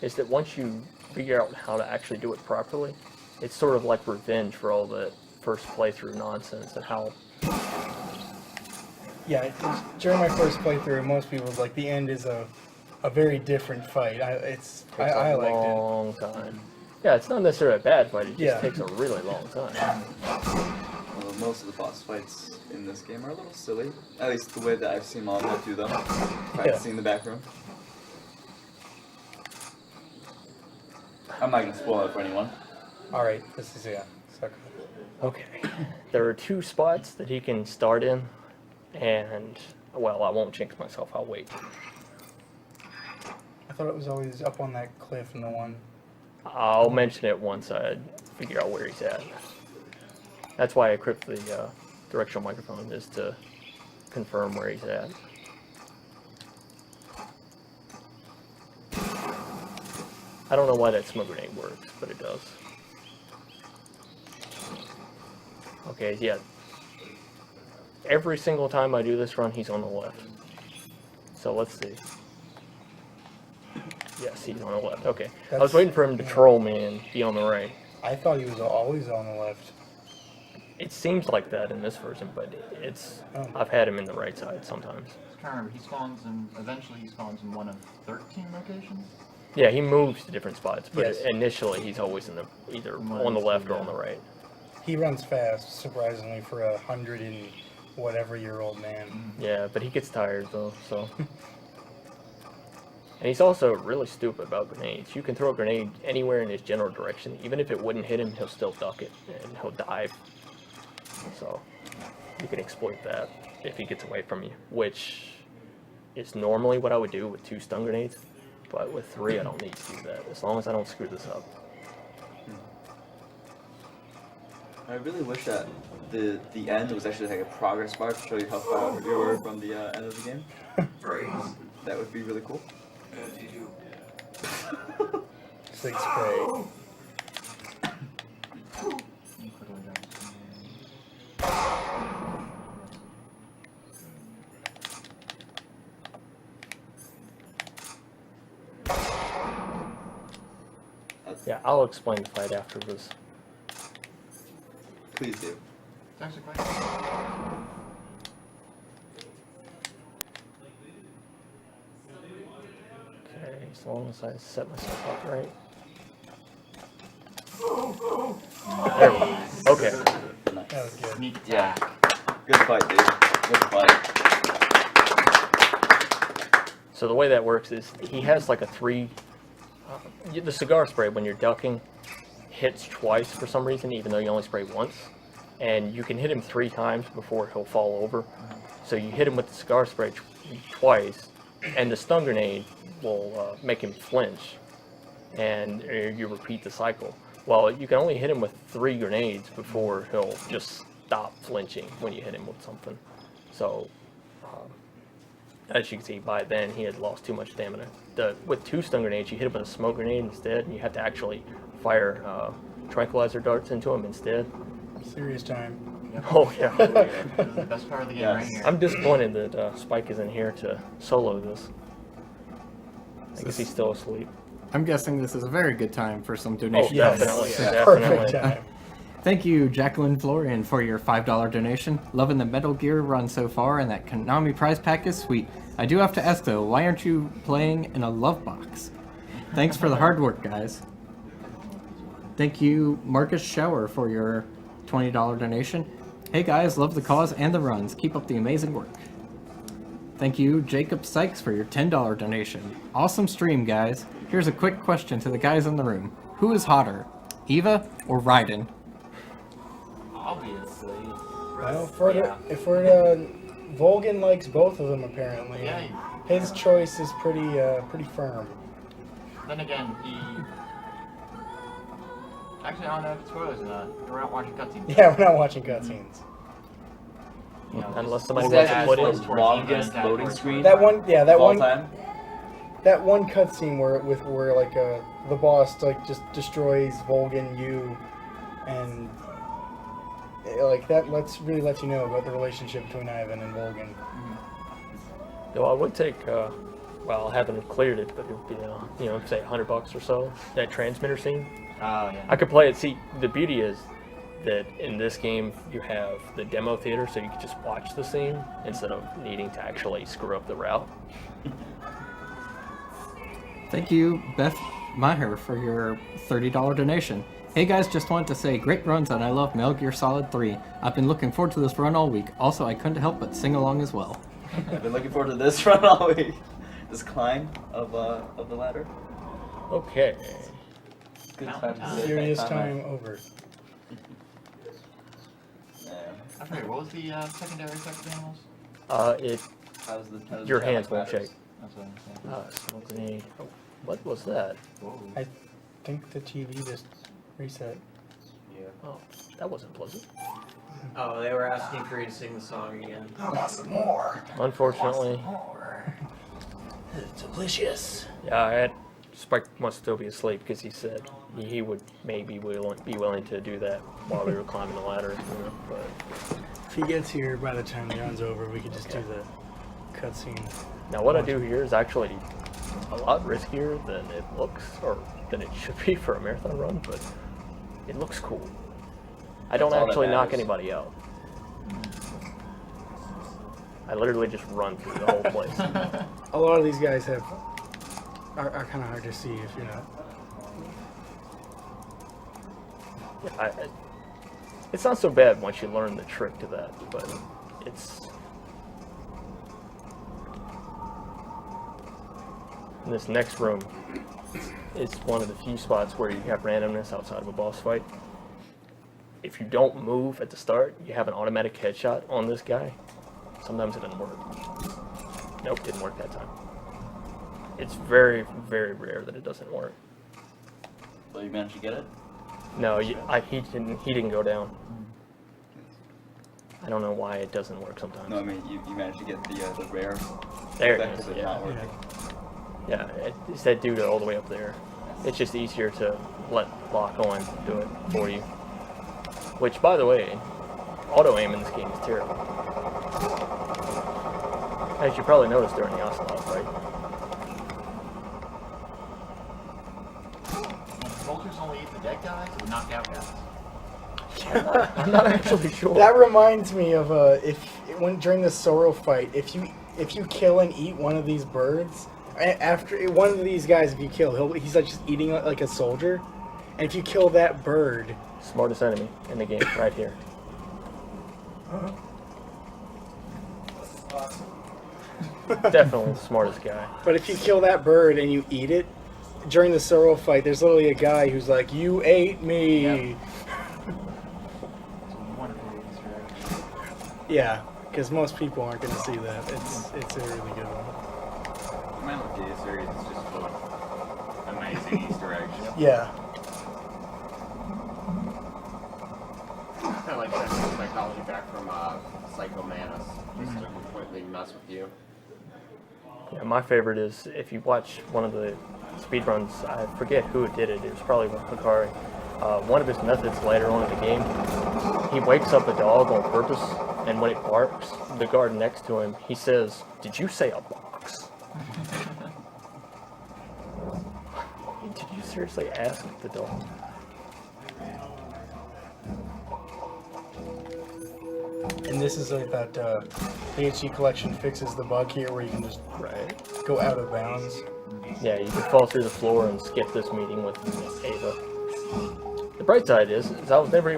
is that once you figure out how to actually do it properly, it's sort of like revenge for all the first playthrough nonsense and how... Yeah, during my first playthrough, most people like the end is a very different fight. I takes liked a long time. Yeah, it's not necessarily a bad fight, it just Yeah. takes a really long time. Well, most of the boss fights in this game are a little silly. At least the way that I've seen Molotov do them. Practicing in the back room. I'm not gonna spoil it for anyone. All right, this is sucker. Okay, there are 2 spots that he can start in, and, well, I won't jinx myself, I'll wait. I thought it was always up on that cliff in the one. I'll mention it once I figure out where he's at. That's why I equipped the directional microphone, is to confirm where he's at. I don't know why that smoke grenade works, but it does. Okay, yeah. Every single time I do this run, he's on the left. So let's see. Yes, he's on the left. Okay. I was waiting for him to troll me and be on the right. I thought he was always on the left. It seems like that in this version, but it's Oh. I've had him in the right side sometimes. I can't remember. He spawns in. Eventually, he spawns in one of 13 locations. Yeah, he moves to different spots, but Yes. initially he's always in the either on the left or on the right. He runs fast, surprisingly, for 100 and whatever-year-old man. Yeah, but he gets tired though, so. And he's also really stupid about grenades. You can throw a grenade anywhere in his general direction. Even if it wouldn't hit him, he'll still duck it, and he'll dive. So, you can exploit that if he gets away from you, which is normally what I would do with 2 stun grenades. But with 3, I don't need to do that, as long as I don't screw this up. I really wish that the end was actually like a progress bar to show you how far you were from the end of the game. Freeze. That would be really cool. As you do. 6 spray. Yeah, I'll explain the fight after this. Please do. It's actually quite. Okay, as long as I set myself up right. There we go. Okay. That was good. Sneak Yeah. attack. Good fight, dude. Good fight. So the way that works is he has like a 3. The cigar spray, when you're ducking, hits twice for some reason, even though you only spray once. And you can hit him 3 times before he'll fall over. So you hit him with the cigar spray twice, and the stun grenade will make him flinch. And you repeat the cycle. Well, you can only hit him with 3 grenades before he'll just stop flinching when you hit him with something. So, as you can see, by then he had lost too much stamina. With 2 stun grenades, you hit him with a smoke grenade instead, and you have to actually fire tranquilizer darts into him instead. Serious time. Oh yeah. This is the best part of the game right here. I'm disappointed that Spike isn't here to solo this. I guess he's still asleep. I'm guessing this is a very good time for some donations. yes. Definitely, Perfect definitely. time. Thank you, Jacqueline Florian, for your $5 donation. Loving the Metal Gear run so far, and that Konami prize pack is sweet. I do have to ask though, why aren't you playing in a love box? Thanks for the hard work, guys. Thank you, Marcus Shower, for your $20 donation. Hey guys, love the cause and the runs. Keep up the amazing work. Thank you, Jacob Sykes, for your $10 donation. Awesome stream, guys. Here's a quick question to the guys in the room. Who is hotter, Eva or Raiden? Obviously. Well, if we're to, Volgan likes both of them apparently. Yeah. His choice is pretty firm. Then again, he. Actually, I don't know if it's spoilers or not. We're not watching cutscenes. Yeah, we're not watching cutscenes. You know, Unless somebody Is wants that to put just in. the longest loading screen That one, yeah, that of all one, time? that one cutscene where like the boss like just destroys Volgan, you, and like that really lets you know about the relationship between Ivan and Volgan. Though I would take, well, I haven't cleared it, but it would be, say $100 or so. That transmitter scene. Oh, yeah. I could play it. See, the beauty is that in this game you have the demo theater, so you can just watch the scene instead of needing to actually screw up the route. Thank you, Beth Maher, for your $30 donation. Hey guys, just wanted to say great runs and I love Metal Gear Solid 3. I've been looking forward to this run all week. Also, I couldn't help but sing along as well. I've been looking forward to this run all week. This climb of the ladder. Okay. Good time to say Serious that time over. Yeah. I forget, what was the secondary sex animals? Your hands won't shake. That's what I'm saying. Smoke grenade. Oh, what was that? Whoa. I think the TV just reset. Oh, that wasn't pleasant. Oh, they were asking for you to sing the song again. I want some more. Unfortunately, Delicious. yeah, Spike must still be asleep because he said he would maybe be willing to do that while we were climbing the ladder. But If he gets here by the time the run's over, we could just do the cutscene. now what I do here is actually a lot riskier than it looks, or than it should be for a marathon run, but it looks cool. I don't That's all that actually knock matters. anybody out. I literally just run through the whole place. A lot of these guys are kind of hard to see if you're not. It's not so bad once you learn the trick to that, but it's... In this next room, it's one of the few spots where you have randomness outside of a boss fight. If you don't move at the start, you have an automatic headshot on this guy. Sometimes it doesn't work. Nope, didn't work that time. It's very, very rare that it doesn't work. So you managed to get it? No, he didn't go down. I don't know why it doesn't work sometimes. No, I mean you managed to get the rare There it effect is. of it Yeah, not working. yeah. It's that dude all the way up there. It's just easier to let lock on do it for you. Which, by the way, auto aim in this game is terrible. As you probably noticed during the Ocelot fight. Vultures only eat the dead guys or the knocked out guys? I'm not actually sure. That reminds me of during the Sorrow fight, if you kill and eat one of these birds, after one of these guys, if you kill, he's like just eating like a soldier, and if you kill that bird, Smartest enemy in the game, right here. Definitely the smartest guy. but if you kill that bird and you eat it, during the Sorrow fight, there's literally a guy who's like, "You ate me." Yep. It's a wonderful Easter egg. Yeah, because most people aren't going to see that. It's a really good one. Man, look, the series is just full of amazing Easter eggs. Yeah. Kind of like that psychology back from Psycho Manus, just to completely mess with you. Yeah, my favorite is if you watch one of the speedruns, I forget who did it, it was probably Hikari. One of his methods later on in the game, he wakes up a dog on purpose, and when it barks, the guard next to him, he says, "Did you say a box?" seriously ask the dog? And this is like that the HD collection fixes the bug here where you can just Right. go out of bounds. Yeah, you could fall through the floor and skip this meeting with Ava. The bright side is I was never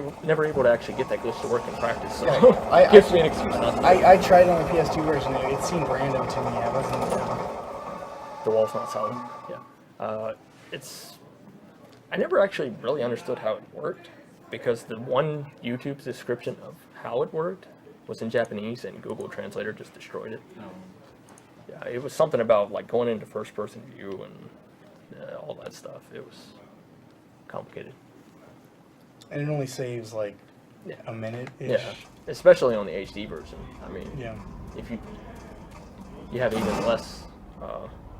able to actually get that glitch to work in practice, so Yeah, it gives me an excuse not to. I tried it on the PS2 version. It seemed random to me. I wasn't. The wall's not solid. Yeah. I never actually really understood how it worked because the one YouTube description of how it worked was in Japanese and Google Translator just destroyed it. Yeah, it was something about like going into first-person view and all that stuff. It was complicated. And it only saves like Yeah. a minute. Yeah, especially on the HD version. I mean, Yeah. if you have even less,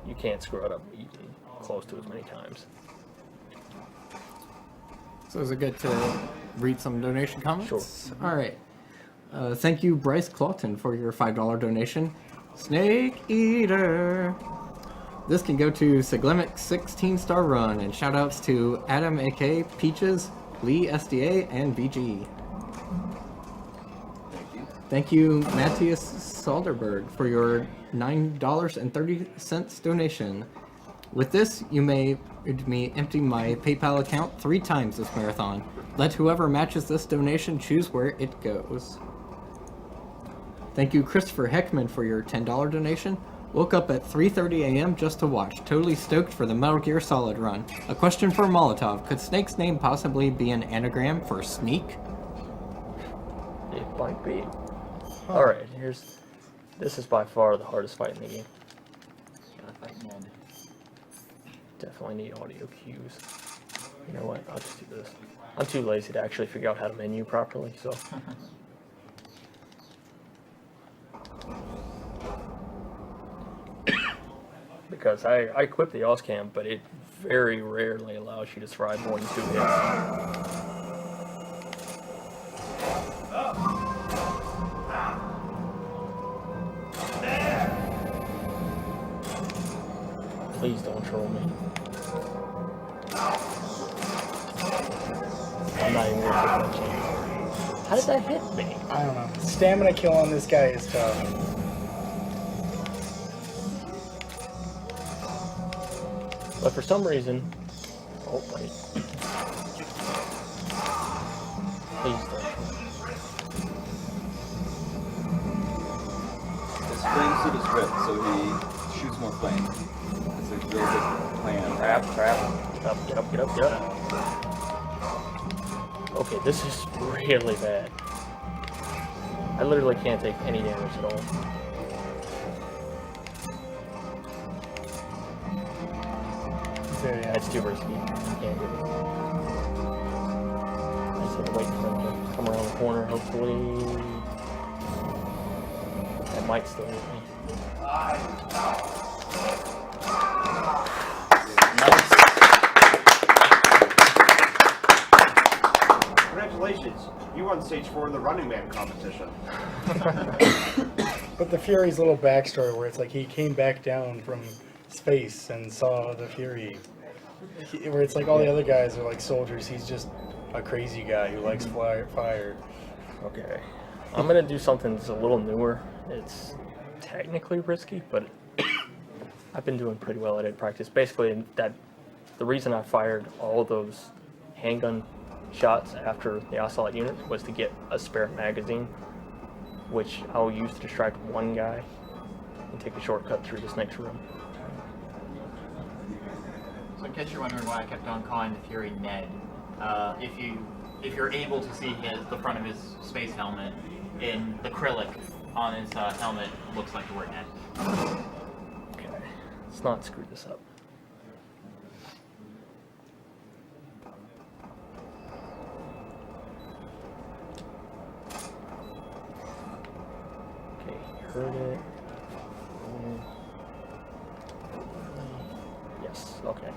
you can't screw it up even close to as many times. So is it good to read some donation comments? Sure. All right. Thank you, Bryce Clawton, for your $5 donation. Snake Eater. This can go to Siglemic's 16-star run, and shoutouts to Adam AK, Peaches, Lee SDA, and VG. Thank you. Thank you, Matthias Salderberg, for your $9.30 donation. With this, you may me empty my PayPal account 3 times this marathon. Let whoever matches this donation choose where it goes. Thank you, Christopher Heckman, for your $10 donation. Woke up at 3:30 a.m. just to watch. Totally stoked for the Metal Gear Solid run. A question for Molotov. Could Snake's name possibly be an anagram for sneak? It might be. Alright, this is by far the hardest fight in the game. Gotta fight Ned. Definitely need audio cues. You know what, I'll just do this. I'm too lazy to actually figure out how to menu properly, so. Because I equip the Oscam, but it very rarely allows you to survive more than 2 hits. Please don't troll me. I'm not even gonna take that chance. How did that hit me? I don't know. Stamina kill on this guy is tough. But for some reason, oh wait. Please don't. His flame suit is ripped, so he shoots more flame. It's a real good plan. Trap. Get up. Okay, this is really bad. I literally can't take any damage at all. That's too risky. Can't do it. I just have to wait for him to come around the corner, hopefully. That might still hit me. Congratulations, you won stage 4 in the Running Man competition. But the Fury's little backstory where it's like he came back down from space and saw the Fury. Where it's like all the other guys are like soldiers, he's just a crazy guy who likes fire. Okay. I'm gonna do something that's a little newer. It's technically risky, but I've been doing pretty well at it in practice. Basically, the reason I fired all those handgun shots after the Ocelot unit was to get a spare magazine, which I'll use to distract one guy and take a shortcut through this next room. So in case you're wondering why I kept on calling the Fury Ned, if you're able to see the front of his space helmet, in the acrylic on his helmet looks like the word Ned. Okay, let's not screw this up. Okay, heard it. Yes, okay.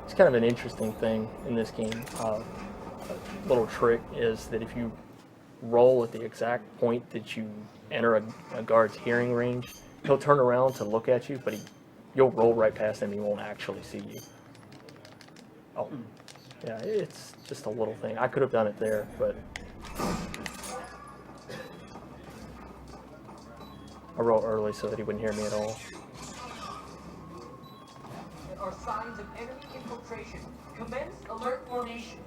It's kind of an interesting thing in this game. A little trick is that if you roll at the exact point that you enter a guard's hearing range, he'll turn around to look at you, but he you'll roll right past them. You won't actually see you. Oh, yeah, it's just a little thing. I could have done it there, but I rolled early so that he wouldn't hear me at all. There are signs of enemy infiltration. Commence alert formation.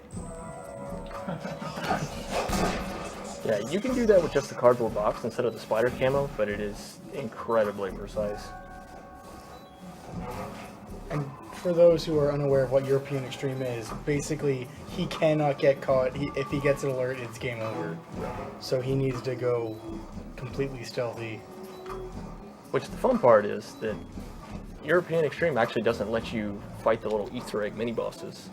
Yeah, you can do that with just the cardboard box instead of the spider camo, but it is incredibly precise. And for those who are unaware of what European Extreme is, basically he cannot get caught. If he gets an alert, it's game over. So he needs to go completely stealthy. Which the fun part is that European Extreme actually doesn't let you fight the little Easter egg mini bosses.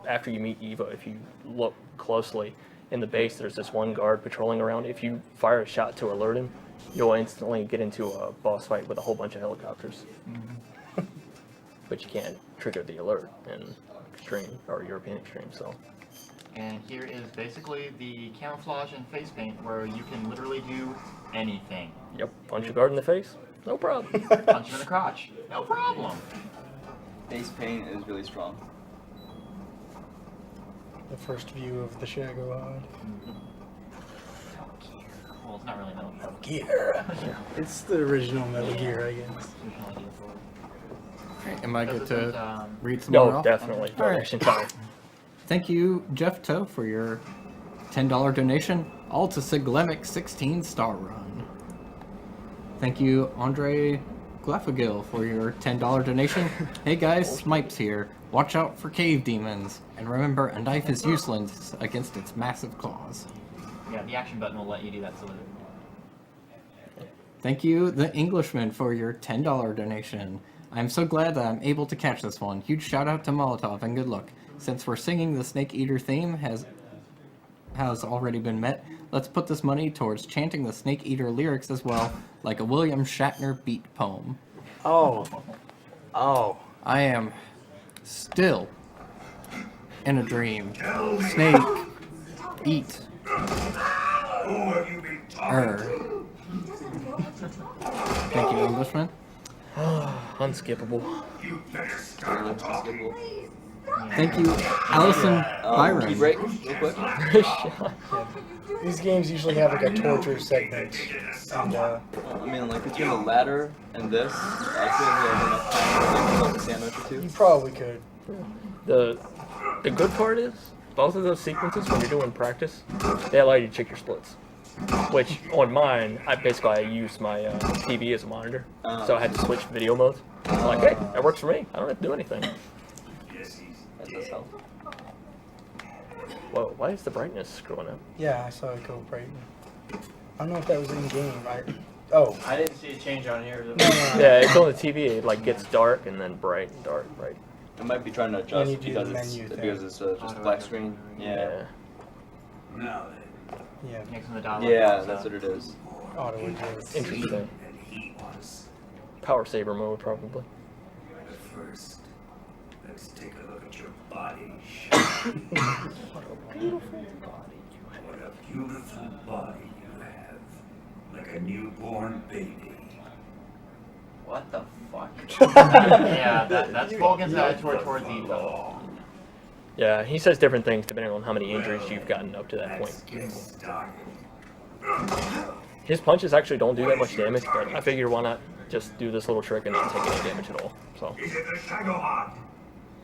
After you meet Eva, if you look closely in the base, there's this one guard patrolling around. If you fire a shot to alert him, you'll instantly get into a boss fight with a whole bunch of helicopters. But you can't trigger the alert in Extreme or European Extreme. So. And here is basically the camouflage and face paint where you can literally do anything. Yep, punch a guard in the face, no problem. Punch him in the crotch, no problem. Face paint is really strong. The first view of the Shagowad. Well, it's not really Metal Gear. Gear. It's the original Metal Gear, I guess. Original idea for it. Okay, am I good to read some No, more off? definitely. All right. Donation time. Thank you, Jeff Toe, for your $10 donation. All to Siglemic 16-star run. Thank you, Andre Glafagil, for your $10 donation. Hey guys, Smipes here. Watch out for cave demons. And remember, a knife is useless against its massive claws. Yeah, the action button will let you do that. So Thank you, the Englishman, for your $10 donation. I'm so glad that I'm able to catch this one. Huge shout out to Molotov and good luck. Since we're singing the Snake Eater theme has already been met, let's put this money towards chanting the Snake Eater lyrics as well, like a William Shatner beat poem. Oh. Oh. I am still in a dream. Snake eat Thank you, Englishman. Unskippable. Thank you, Allison Byron. Key break, real quick. These games usually have like a torture segment. And, I mean, like between the ladder and this, I feel like we have enough time to like a sandwich or two. you probably could. The good part is, both of those sequences, when you're doing practice, they allow you to check your splits. Which, on mine, I use my TV as a monitor, so I had to switch video modes. I'm like, hey, that works for me. I don't have to do anything. That does help. Whoa, why is the brightness screwing up? Yeah, I saw it go bright. I don't know if that was in game. Oh. I didn't see a change on here. Yeah, it's on the TV. It like gets dark and then bright and dark, bright. I might be trying to And adjust you do because the it's menu just black screen. Yeah. Now Yeah. next in the dialogue. Yeah, box, that's what it is. Auto adjust. Interesting. then he was. Power saver mode, probably. But first, let's take a look at your body. What a beautiful body you have. What a beautiful body you have. Like a newborn baby. What the fuck? Yeah, that's Vulcan's attitude towards Eva. Yeah, he says different things depending on how many injuries you've gotten up to that Let's point. get started. His punches actually don't do that much damage, but I figure why not just do this little trick and not take any damage at all. So. Is it the Shagowad?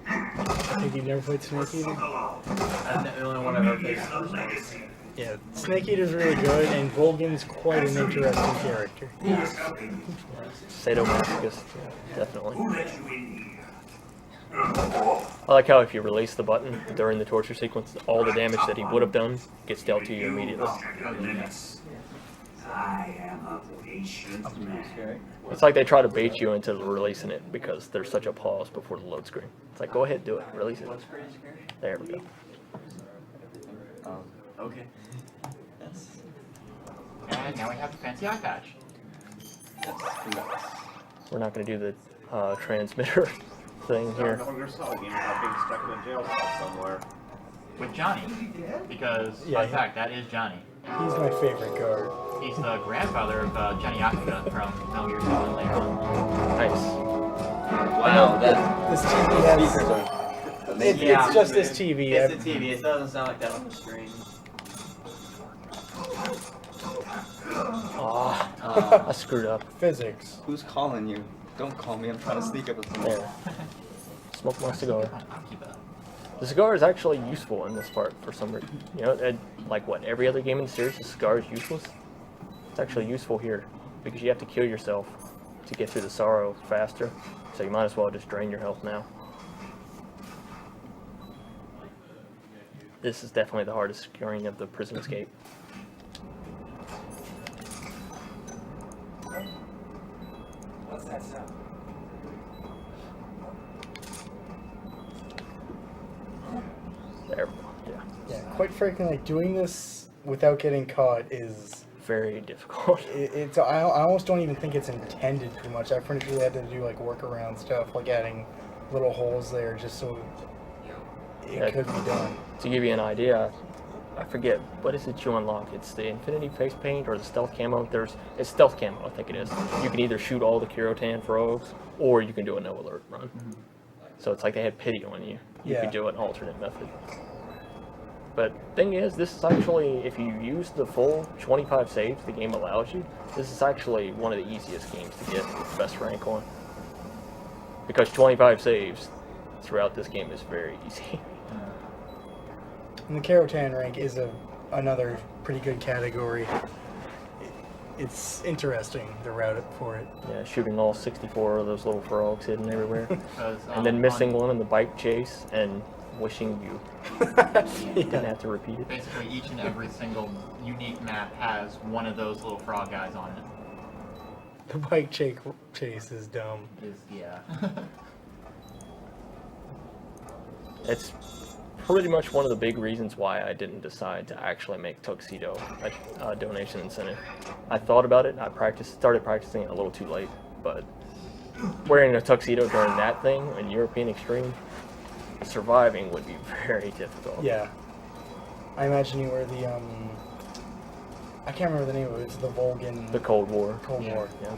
I think you've never played Snake Eater? I'm the only one I've ever played. The legacy. Yeah, Snake Eater's really good, and Volgan's quite an interesting character. Who's helping you? Sadomasochist, yeah, definitely. Who let you in here? I like how if you release the button during the torture sequence, all the damage that he would have done gets dealt to you immediately. I am a patient man. It's like they try to bait you into releasing it because there's such a pause before the load screen. It's like, go ahead, do it, release it. There we go. Okay. Yes. And now we have the fancy eye patch. We're not going to do the transmitter thing here. No Metal Gear Solid game without being stuck in a jail cell somewhere. With Johnny. Because, Yeah, fun fact, that is Johnny. He's my favorite guard. He's the grandfather of Johnny Yakuza from Metal Gear Solid later on. Nice. Wow, that This TV has. speakers are It, amazing. it's just this TV. It's the TV. It doesn't sound like that on the screen. Ah, I screwed up. Physics. Who's calling you? Don't call me. I'm trying to sneak up with someone. There. Smoke my cigar. I'll keep it. The cigar is actually useful in this part for some reason. You know, like what, every other game in the series, the cigar is useless. It's actually useful here because you have to kill yourself to get through the sorrow faster. So you might as well just drain your health now. This is definitely the hardest screen of the prison escape. What's that sound? There, yeah. Yeah, quite frankly, like doing this without getting caught is. Very difficult. It's I almost don't even think it's intended too much. I pretty sure they had to do like workaround stuff, like adding little holes there just so it could be done. To give you an idea, I forget, what is it you unlock? It's the Infinity Face Paint or the Stealth Camo? It's Stealth Camo, I think it is. You can either shoot all the Kirotan frogs, or you can do a no alert run. So it's like they had pity on you. You Yeah. could do an alternate method. But thing is, this is actually, if you use the full 25 saves the game allows you, this is actually one of the easiest games to get best rank on. Because 25 saves throughout this game is very easy. And the Karotan rank is another pretty good category. It's interesting, the route for it. Yeah, shooting all 64 of those little frogs hidden everywhere. 'Cause, And then missing on- one in the bike chase and wishing you didn't have to repeat it. Basically, each and every single unique map has one of those little frog guys on it. The bike chase is dumb. Yeah. It's pretty much one of the big reasons why I didn't decide to actually make Tuxedo a donation incentive. I thought about it, started practicing it a little too late, but wearing a tuxedo during that thing in European Extreme, surviving would be very difficult. Yeah. I imagine you wear the I can't remember the name of it. It's the Volgan The Cold War. Cold War. Yeah,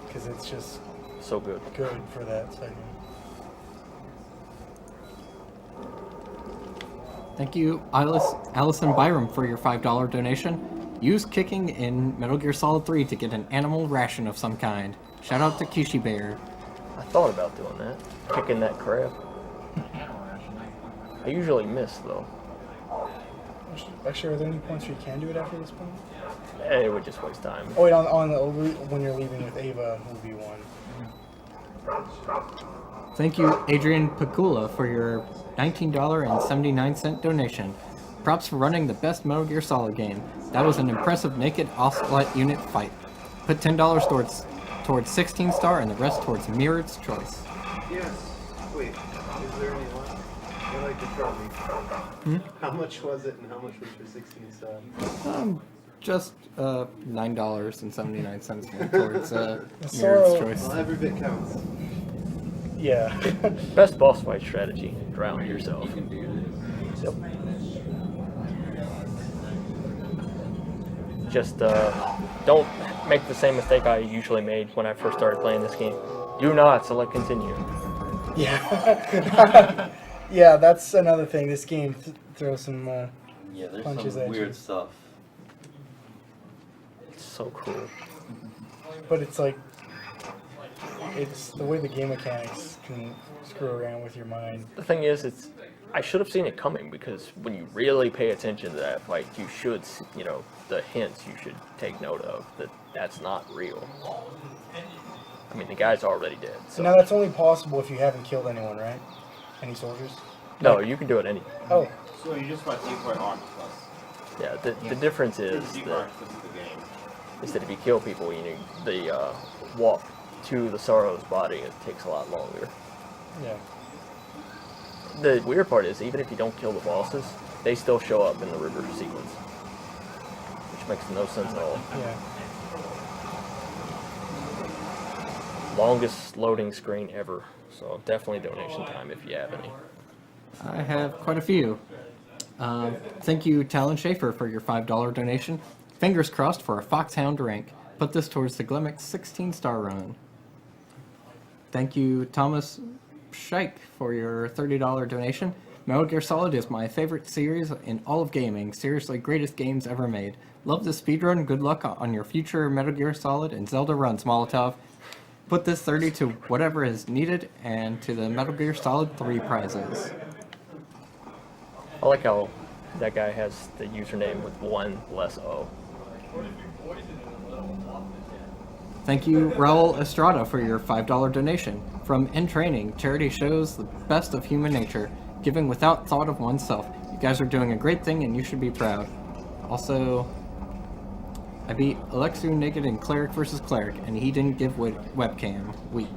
Because it's just so good. good for that segment. Thank you, Allison Byram, for your $5 donation. Use kicking in Metal Gear Solid 3 to get an animal ration of some kind. Shout out to Kishi Bear. I thought about doing that, kicking that crab. I usually miss though. Actually, are there any points where you can do it after this point? It would just waste time. Oh wait, on the when you're leaving with Ava would be one. Thank you, Adrian Pagula, for your $19.79 donation. Props for running the best Metal Gear Solid game. That was an impressive naked ocelot unit fight. Put $10 towards 16 star and the rest towards Mirrod's choice. Yes. Wait, is there any left? I'd like to tell me. How much was it and how much was for 16 subs? Just $9.79 went towards Mirrod's So- choice. Well, every bit counts. Yeah. Best boss fight strategy: drown yourself. You can do this. Yep. Just don't make the same mistake I usually made when I first started playing this game. Do not select continue. Yeah. Yeah, that's another thing. This game throws some. Yeah, there's Punches some at weird you. stuff. It's so cool. But it's like. It's the way the game mechanics can screw around with your mind. The thing is, I should have seen it coming because when you really pay attention to that fight, you should, the hints you should take note of that that's not real. I mean, the guy's already dead. So Now that's only possible if you haven't killed anyone, right? Any soldiers? no, you can do it any. Oh, So you just got decoy arms plus. Yeah, the difference is Decoy that, arms plus the game. if you kill people, you need the walk to the Sorrow's body. It takes a lot longer. yeah. The weird part is, even if you don't kill the bosses, they still show up in the river sequence, which makes no sense at all. Yeah. Longest loading screen ever, so definitely donation time if you have any. I have quite a few. Thank you, Talon Schaefer, for your $5 donation. Fingers crossed for a Foxhound rank. Put this towards the Glimmick 16-star run. Thank you, Thomas Scheich, for your $30 donation. Metal Gear Solid is my favorite series in all of gaming. Seriously, greatest games ever made. Love the speedrun. Good luck on your future Metal Gear Solid and Zelda runs, Molotov. Put this 30 to whatever is needed and to the Metal Gear Solid 3 prizes. I like how that guy has the username with one less O. Thank you, Raul Estrada, for your $5 donation. From In Training, charity shows the best of human nature, giving without thought of oneself. You guys are doing a great thing and you should be proud. Also, I beat Alexu naked in Cleric vs. Cleric, and he didn't give webcam. Weak.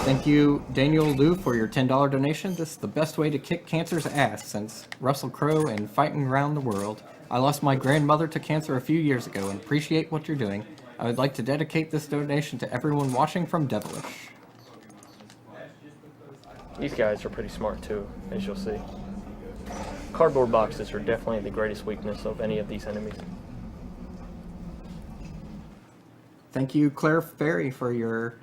Thank you, Daniel Liu, for your $10 donation. This is the best way to kick cancer's ass since Russell Crowe and fighting around the world. I lost my grandmother to cancer a few years ago and appreciate what you're doing. I would like to dedicate this donation to everyone watching from Devilish. These guys are pretty smart too, as you'll see. Cardboard boxes are definitely the greatest weakness of any of these enemies. Thank you, Claire Ferry, for your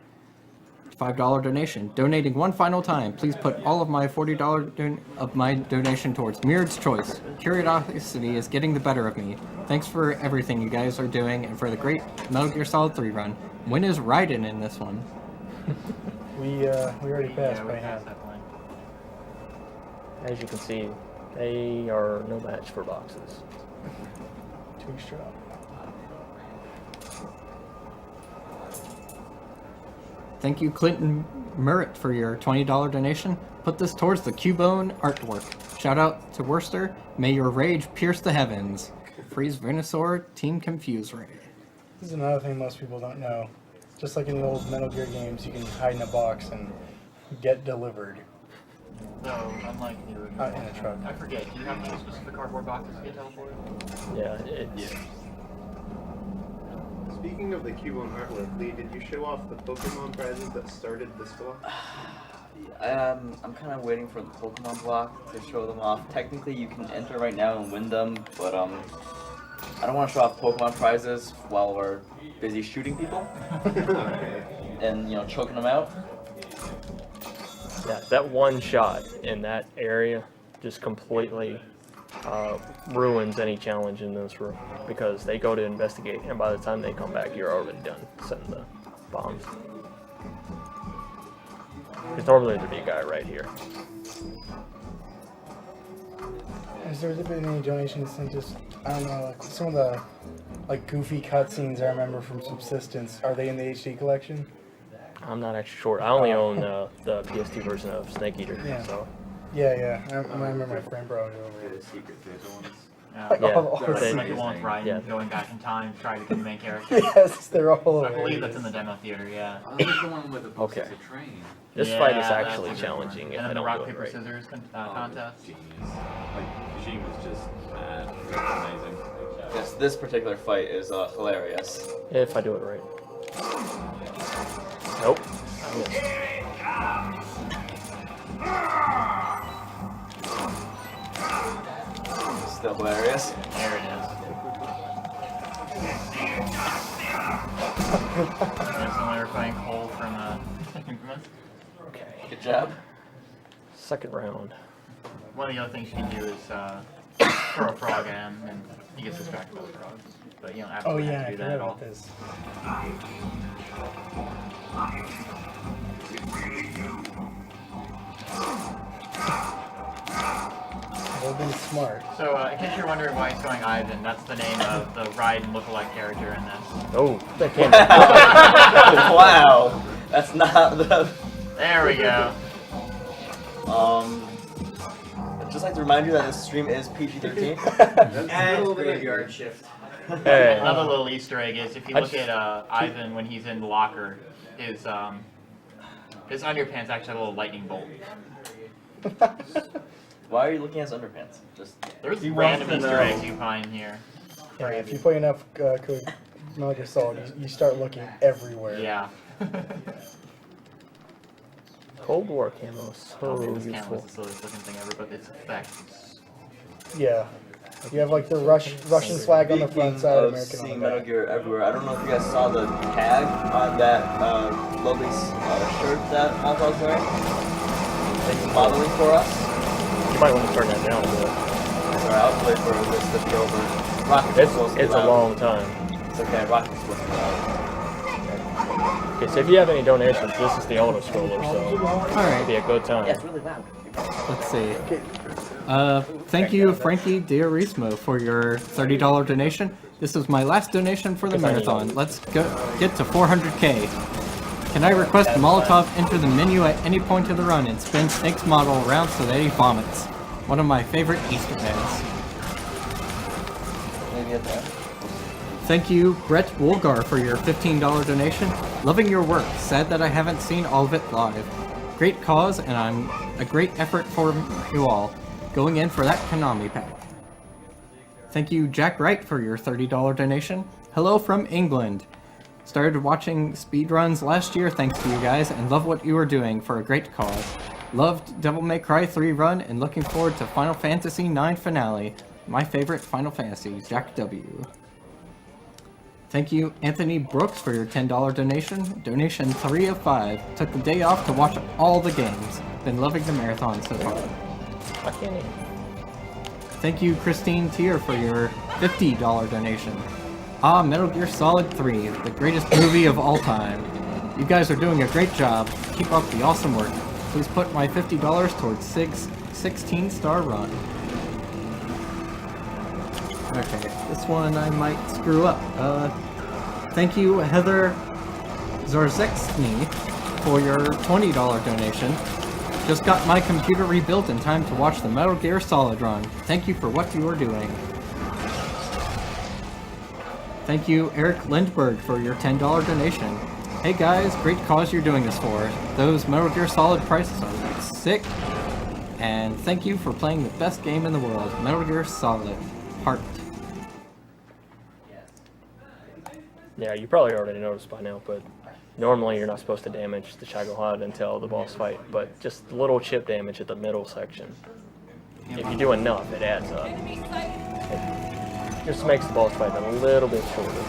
$5 donation. Donating one final time. Please put all of my $40 of my donation towards Myriad's Choice. Curiosity is getting the better of me. Thanks for everything you guys are doing and for the great Metal Gear Solid 3 run. When is Raiden in this one? We already passed Yeah, by we're past hand. that point. As you can see, they are no match for boxes. Too strong. Thank you, Clinton Merritt, for your $20 donation. Put this towards the Cubone artwork. Shout out to Worcester. May your rage pierce the heavens. Freeze Venusaur, Team Confuse Ray. This is another thing most people don't know. Just like in the old Metal Gear games, you can hide in a box and get delivered. So, unlike the original, In a truck. I forget, do you have to use specific cardboard boxes to get teleported? Yeah, it's... Speaking of the Cubone artwork, Lee, did you show off the Pokemon prizes that started this block? I'm kind of waiting for the Pokemon block to show them off. Technically, you can enter right now and win them, but I don't want to show off Pokemon prizes while we're busy shooting people and choking them out. Yeah, that one shot in that area just completely ruins any challenge in this room because they go to investigate and by the time they come back you're already done setting the bombs. Because normally there'd be a guy right here. Has there been any donations sent us? I don't know, like some of the goofy cutscenes I remember from Subsistence. Are they in the HD collection? I'm not actually sure. I only own the PS2 version of Snake Eater, Yeah. so... Yeah. I remember my friend brought it over. The secret Santa ones. Yeah, all Like they- the one with Raiden Yeah. going back in time, trying to be the main character. Yes, they're all I over. believe that's in the demo theater, yeah. Oh, there's the one with the Okay. It's a train. This Yeah, fight is that's actually a good challenging one. if And I then the don't rock, do it paper, right. scissors Oh, contest. Genius. Like, Machine was just mad. That's amazing. Yes, this particular fight is hilarious. If I do it right. Nope. I missed. Still hilarious. There it is. There's someone we're fighting Cole from Increment. Okay. Good job. Second round. One of the other things you can do is throw a frog at him and he gets distracted by the frog. But you don't Oh absolutely yeah, have I to do forgot that at all. about this. They've been smart. So, in case you're wondering why he's going Ivan, that's the name of the Raiden lookalike character in this. Oh, that came Wow, that's not the. There we go. I'd just like to remind you that this stream is PG-13. And graveyard shift. Hey. Another little Easter egg is if you I look just- at Ivan when he's in the locker, his underpants actually have a little lightning bolt. Why are you looking at his underpants? Just There's He random wants to Easter know. eggs you find here. Yeah, if you play enough Metal Gear Solid, you start looking everywhere. Yeah. Cold War camo, so This camera useful. was the silliest looking thing ever, but its effects. Yeah. You have like the Russian flag on the front side, of American on seeing the Metal back. Gear everywhere. I don't know if you guys saw the tag on that lovely shirt that Molotov was wearing. It's modeling for us. You might want to turn that down a bit. Sorry, I'll wait for this to be over. Rocket's supposed to be It's a loud. long time. It's okay, Rocket's supposed to be loud. Okay, so if you have any donations, this is the auto scroller, so All it'd right. be a good time. Yeah, it's really loud. Let's see. Thank you, Frankie Diorismo, for your $30 donation. This is my last donation for the marathon. Let's get to 400K. Can I request Molotov enter the menu at any point of the run and spin Snake's model around so that he vomits? One of my favorite Easter eggs. Maybe at the end. Thank you, Brett Woolgar, for your $15 donation. Loving your work. Sad that I haven't seen all of it live. Great cause, and I'm a great effort for you all. Going in for that Konami pack. Thank you, Jack Wright, for your $30 donation. Hello from England. Started watching speedruns last year thanks to you guys, and love what you are doing for a great cause. Loved Devil May Cry 3 run, and looking forward to Final Fantasy IX finale. My favorite Final Fantasy, Jack W. Thank you, Anthony Brooks, for your $10 donation. Donation 3 of 5. Took the day off to watch all the games. Been loving the marathon so far. I can't even. Thank you, Christine Tier, for your $50 donation. Ah, Metal Gear Solid 3, the greatest movie of all time. You guys are doing a great job. Keep up the awesome work. Please put my $50 towards Sig's 16-star run. Okay, this one I might screw up. Thank you, Heather Zorzexny, for your $20 donation. Just got my computer rebuilt in time to watch the Metal Gear Solid run. Thank you for what you are doing. Thank you, Eric Lindberg, for your $10 donation. Hey guys, great cause you're doing this for. Those Metal Gear Solid prices are like sick. And thank you for playing the best game in the world, Metal Gear Solid. Heart. Yeah, you probably already noticed by now, but normally you're not supposed to damage the Shagohod until the boss fight, but just a little chip damage at the middle section. If you do enough, it adds up. It just makes the boss fight a little bit shorter.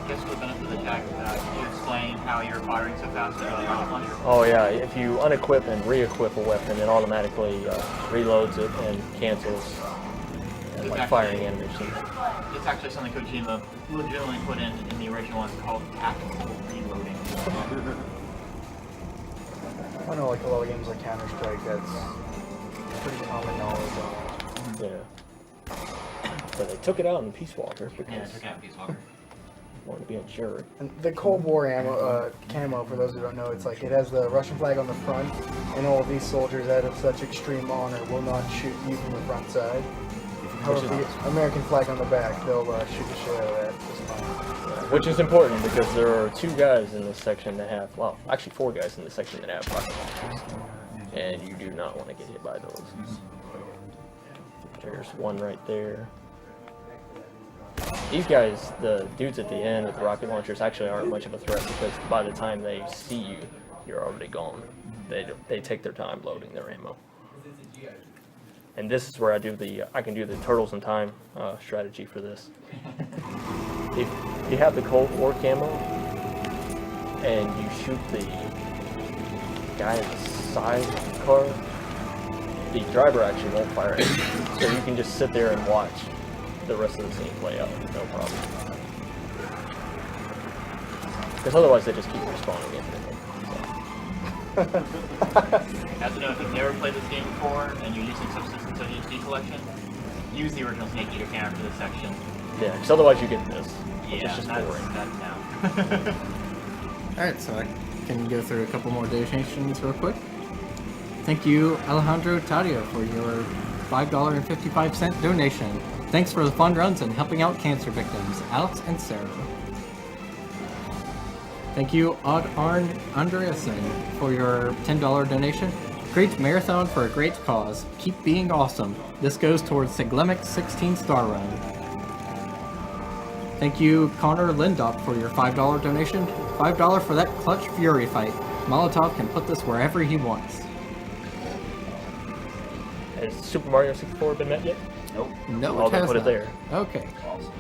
Just for the benefit of the tech, can you explain how you're firing so fast with a rocket launcher? Oh yeah, if you unequip and re-equip a weapon, it automatically reloads it and cancels like firing animation. It's actually something Kojima legitimately put in the original one called tactical reloading. I know like a lot of games like Counter-Strike, that's pretty common knowledge on it. Yeah. But they took it out in Peace Walker Yeah, because took out Peace Walker. wanted to be a jerk. And the Cold War camo, for those who don't know, it's like it has the Russian flag on the front, and all of these soldiers out of such extreme honor will not shoot you from the front side. However, the American flag on the back, they'll shoot the shit out of that just fine. Which is important because there are 2 guys in this section that have, well, actually 4 guys in this section that have rocket launchers. And you do not want to get hit by those. There's one right there. These guys, the dudes at the end with the rocket launchers, actually aren't much of a threat because by the time they see you, you're already gone. They take their time loading their ammo. And this is where I can do the turtles in time strategy for this. If you have the Cold War camo and you shoot the guy in the side car, the driver actually won't fire it. So you can just sit there and watch the rest of the scene play out, no problem. Because otherwise they just keep respawning infinitely. As you know, if you've never played this game before and you're using Subsistence HD Collection, use the original Snake Eater camera for this section. Yeah, because otherwise you get this. Which Yeah, is just that's boring. that now. Alright, so I can go through a couple more donations real quick. Thank you, Alejandro Tadio, for your $5.55 donation. Thanks for the fun runs and helping out cancer victims, Alex and Sarah. Thank you, Odd Arn Andreasen, for your $10 donation. Great marathon for a great cause. Keep being awesome. This goes towards Siglemic's 16-star run. Thank you, Connor Lindop, for your $5 donation. $5 for that Clutch Fury fight. Molotov can put this wherever he wants. Has Super Mario 64 been met yet? Nope. No, I'll it has put it not. there. Okay. Awesome.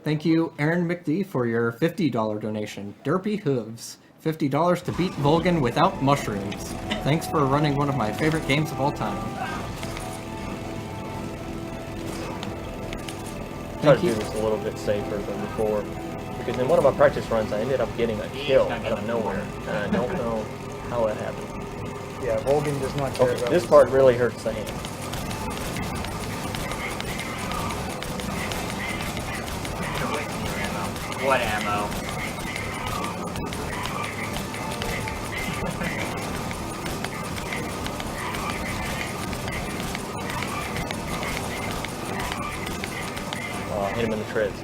Thank you, Aaron McD, for your $50 donation. Derpy Hooves. $50 to beat Volgan without mushrooms. Thanks for running one of my favorite games of all time. Try to Thank do you. this a little bit safer than before. Because in one of my practice runs, I ended up getting a kill out of nowhere. And I don't know how that happened. Yeah, Volgan does not care Okay, about this part really hurts the hand. What ammo? Hit him in the treads.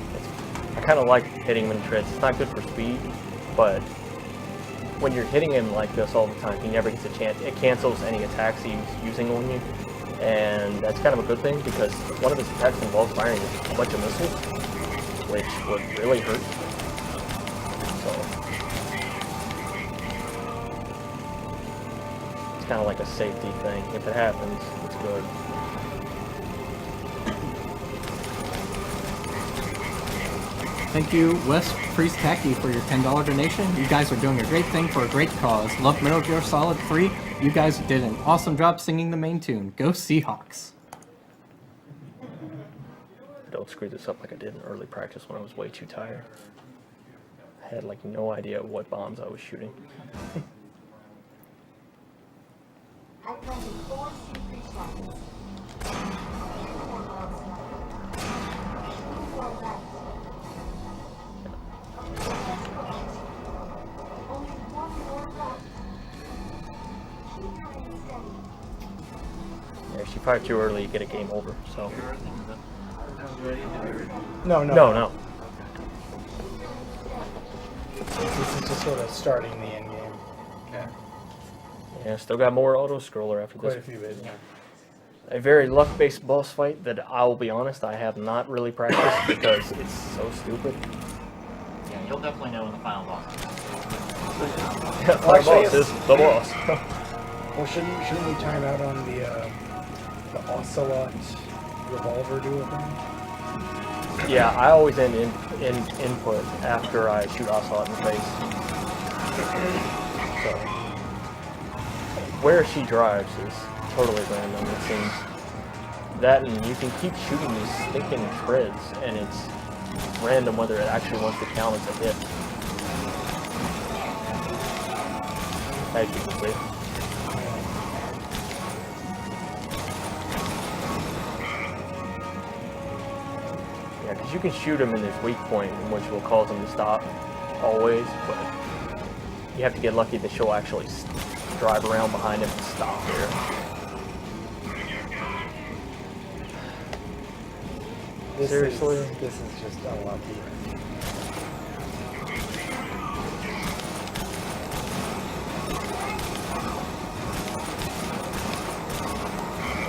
I kind of like hitting him in the treads. It's not good for speed, but when you're hitting him like this all the time, he never gets a chance. It cancels any attacks he's using on you, and that's kind of a good thing because one of his attacks involves firing a bunch of missiles, which would really hurt. So it's kind of like a safety thing. If it happens, it's good. Thank you, Wes Priest Tacky, for your $10 donation. You guys are doing a great thing for a great cause. Love Metal Gear Solid 3. You guys did an awesome job singing the main tune. Go Seahawks. Don't screw this up like I did in early practice when I was way too tired. I had like no idea what bombs I was shooting. I planted 4 secret shots. Only one more left. Keep going steady. Yeah, if you fire too early, you get a game over. So. No. No. This is just sort of starting the end game. Okay. Yeah, still got more auto scroller after Quite a this. few bits. Yeah. A very luck-based boss fight that I will be honest, I have not really practiced because it's so stupid. Yeah, you'll definitely know when the final boss is. Yeah, final actually, boss is the boss. Well, shouldn't we time out on the Ocelot revolver duel thing? Yeah, I always end input after I shoot Ocelot in the face. So where she drives is totally random, it seems. That and you can keep shooting these stinking treads, and it's random whether it actually wants to count as a hit. As you can see. Yeah, because you can shoot him in his weak point, which will cause him to stop, always, but you have to get lucky that she'll actually drive around behind him and stop there. Seriously? This is just unlucky.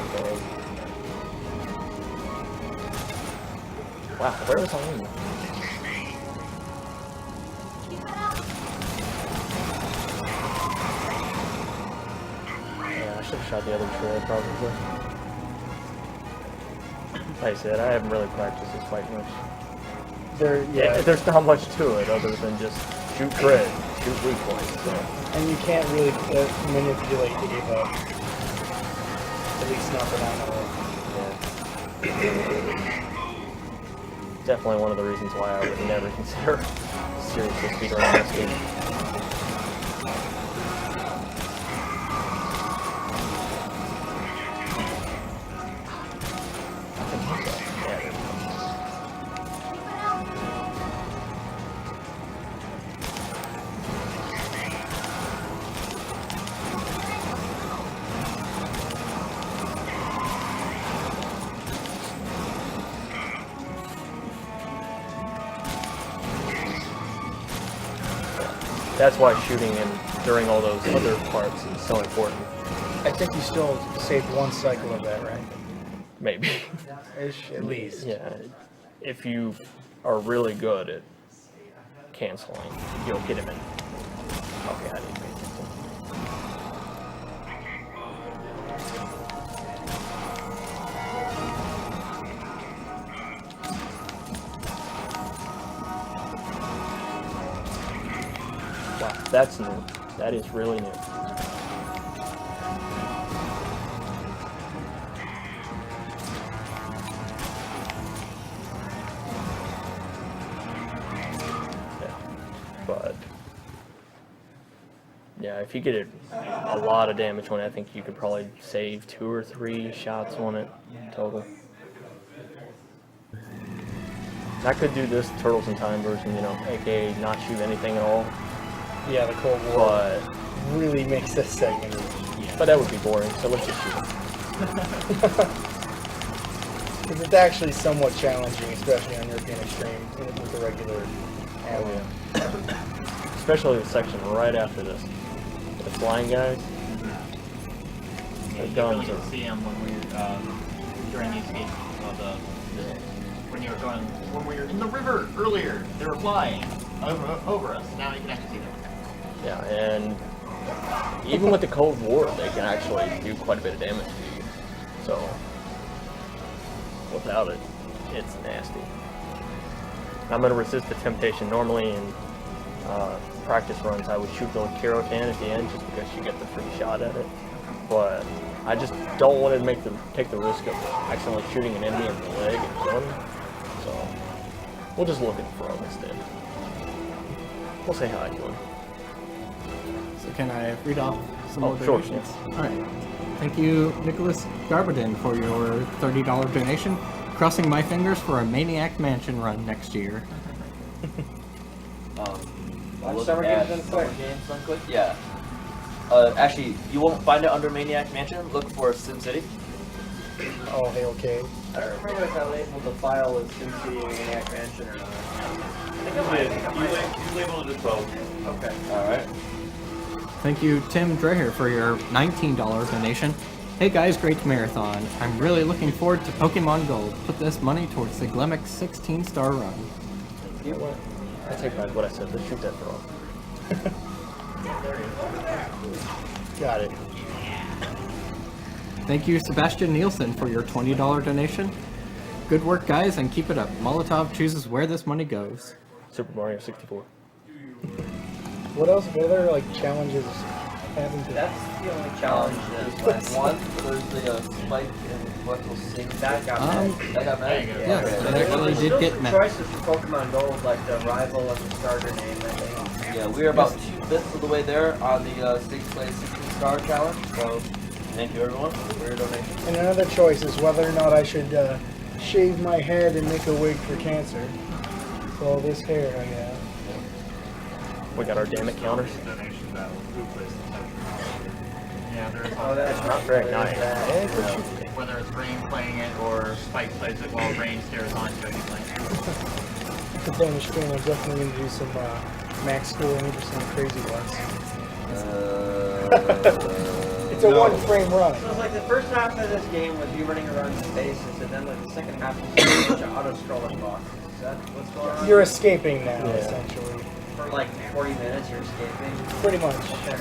Okay. Wow, where was I in? Yeah, I should have shot the other tread, probably. Like I said, I haven't really practiced this fight much. There's not much to it other than just shoot tread, shoot weak points. So. And you can't really manipulate the Eva. At least not that I know of. Definitely one of the reasons why I would never consider seriously speedrunning this game. That's why shooting in during all those other parts is so important. I think you still saved one cycle of that, right? Maybe. Ish, at least. Yeah. If you are really good at canceling, you'll get him in. Okay, I didn't pay attention. Wow, that's new. That is really new. But yeah, if you get a lot of damage on it, I think you could probably save 2 or 3 shots on it total. I could do this Turtles in Time version, you know, aka not shoot anything at all. Yeah, the Cold War But really makes this segment. but that would be boring. So let's just shoot it. Because it's actually somewhat challenging, especially on European Extreme with the regular ammo. Oh, yeah. Especially the section right after this. The flying guys. The You guns really are. can see them when we during the escape of when we were in the river earlier. They were flying over us. Now you can actually see them. Yeah, and even with the Cold War, they can actually do quite a bit of damage to you. So without it, it's nasty. I'm gonna resist the temptation. Normally in practice runs, I would shoot the Kirotan at the end just because you get the free shot at it. But I just don't want to take the risk of accidentally shooting an enemy in the leg and killing him. So we'll just look at the frog instead. We'll say hi to him. So can I read off some Oh, more sure, donations? Alright. Thank you, Nicholas Garberdin, for your $30 donation. Crossing my fingers for a Maniac Mansion run next year. Watch Summer Games Done Quick? Yeah. Actually, you won't find it under Maniac Mansion. Look for SimCity. Oh, hey, okay. I don't remember if I labeled the file as SimCity or Maniac Mansion or not. I think I might. You labeled it as both. Okay. Alright. Thank you, Tim Dreher, for your $19 donation. Hey guys, great marathon. I'm really looking forward to Pokemon Gold. Put this money towards the Glemic 16-star run. You know what? I take back what I said. Let's shoot that frog. Got it. Thank you, Sebastian Nielsen, for your $20 donation. Good work, guys, and keep it up. Molotov chooses where this money goes. Super Mario 64. What else? What other like challenges haven't been? That's the only challenge that's last. One, there's the Spike and Electro Sing. That got That got mad? Yes, Okay. that actually did get some met. choices for Pokemon Gold, like the rival and the starter name, I think. Yeah, we are about 2/5 of the way there on the 16-star challenge, so thank you everyone for your donation. And another choice is whether or not I should shave my head and make a wig for cancer. So all this hair I have. We got our damn it counters. Yeah, there's Oh, that's Not very nice. whether it's Rain playing it or Spike plays it while Rain stares on to it. He's like, The bonus screen, I'm definitely going to do some max score and do some crazy ones. It's a one-frame run. So it's like the first half of this game was you running around spaces, and then like the second half was a bunch of auto-scrolling boxes. Is that what's going on? You're escaping now, Yeah. essentially. For like 40 minutes, you're escaping. Pretty much. Okay.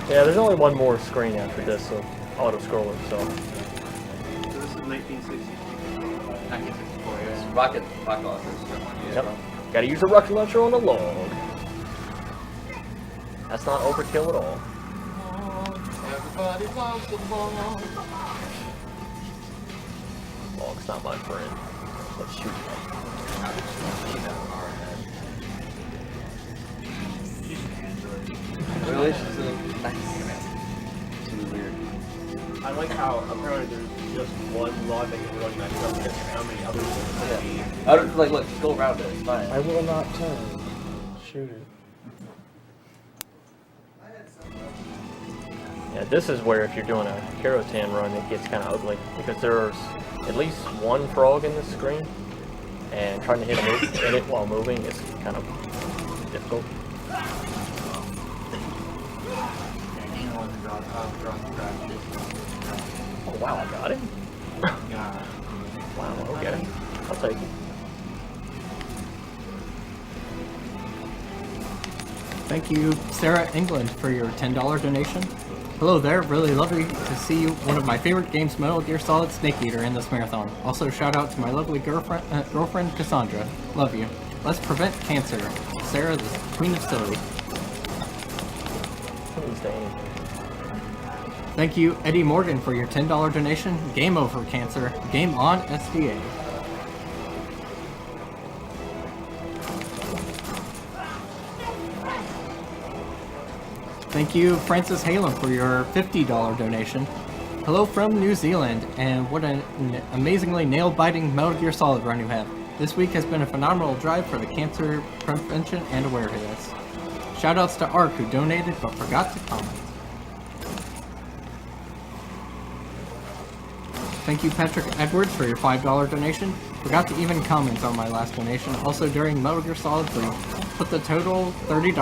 Yeah, there's only one more screen after this, so auto scroller. So So this is 1960. 1964, yes. Rocket launchers. yep, gotta use a rocket launcher on the log. That's not overkill at all. Everybody loves the ball. Log's not my friend. Let's shoot it. Relationship. Nice. It's really weird. I like how apparently there's just one log that can run that stuff and how many others there could be. I don't like look, just go around it, it's fine. I will not turn. Shoot it. Yeah, this is where if you're doing a Kirotan run, it gets kind of ugly because there's at least one frog in the screen, and trying to hit it while moving is kind of difficult. Oh wow, I got him. Yeah. Wow, okay. I'll take it. Thank you, Sarah England, for your $10 donation. Hello there, really lovely to see you. One of my favorite games, Metal Gear Solid Snake Eater, in this marathon. Also, shout out to my lovely girlfriend Cassandra. Love you. Let's prevent cancer. Sarah, the Queen of Silly. sustain. Thank you, Eddie Morgan, for your $10 donation. Game over, cancer. Game on, SDA. Thank you, Francis Halen, for your $50 donation. Hello from New Zealand, and what an amazingly nail-biting Metal Gear Solid run you have. This week has been a phenomenal drive for the cancer prevention and awareness. Shoutouts to Ark, who donated but forgot to comment. Thank you, Patrick Edwards, for your $5 donation. Forgot to even comment on my last donation. Also, during Metal Gear Solid 3, put the total $30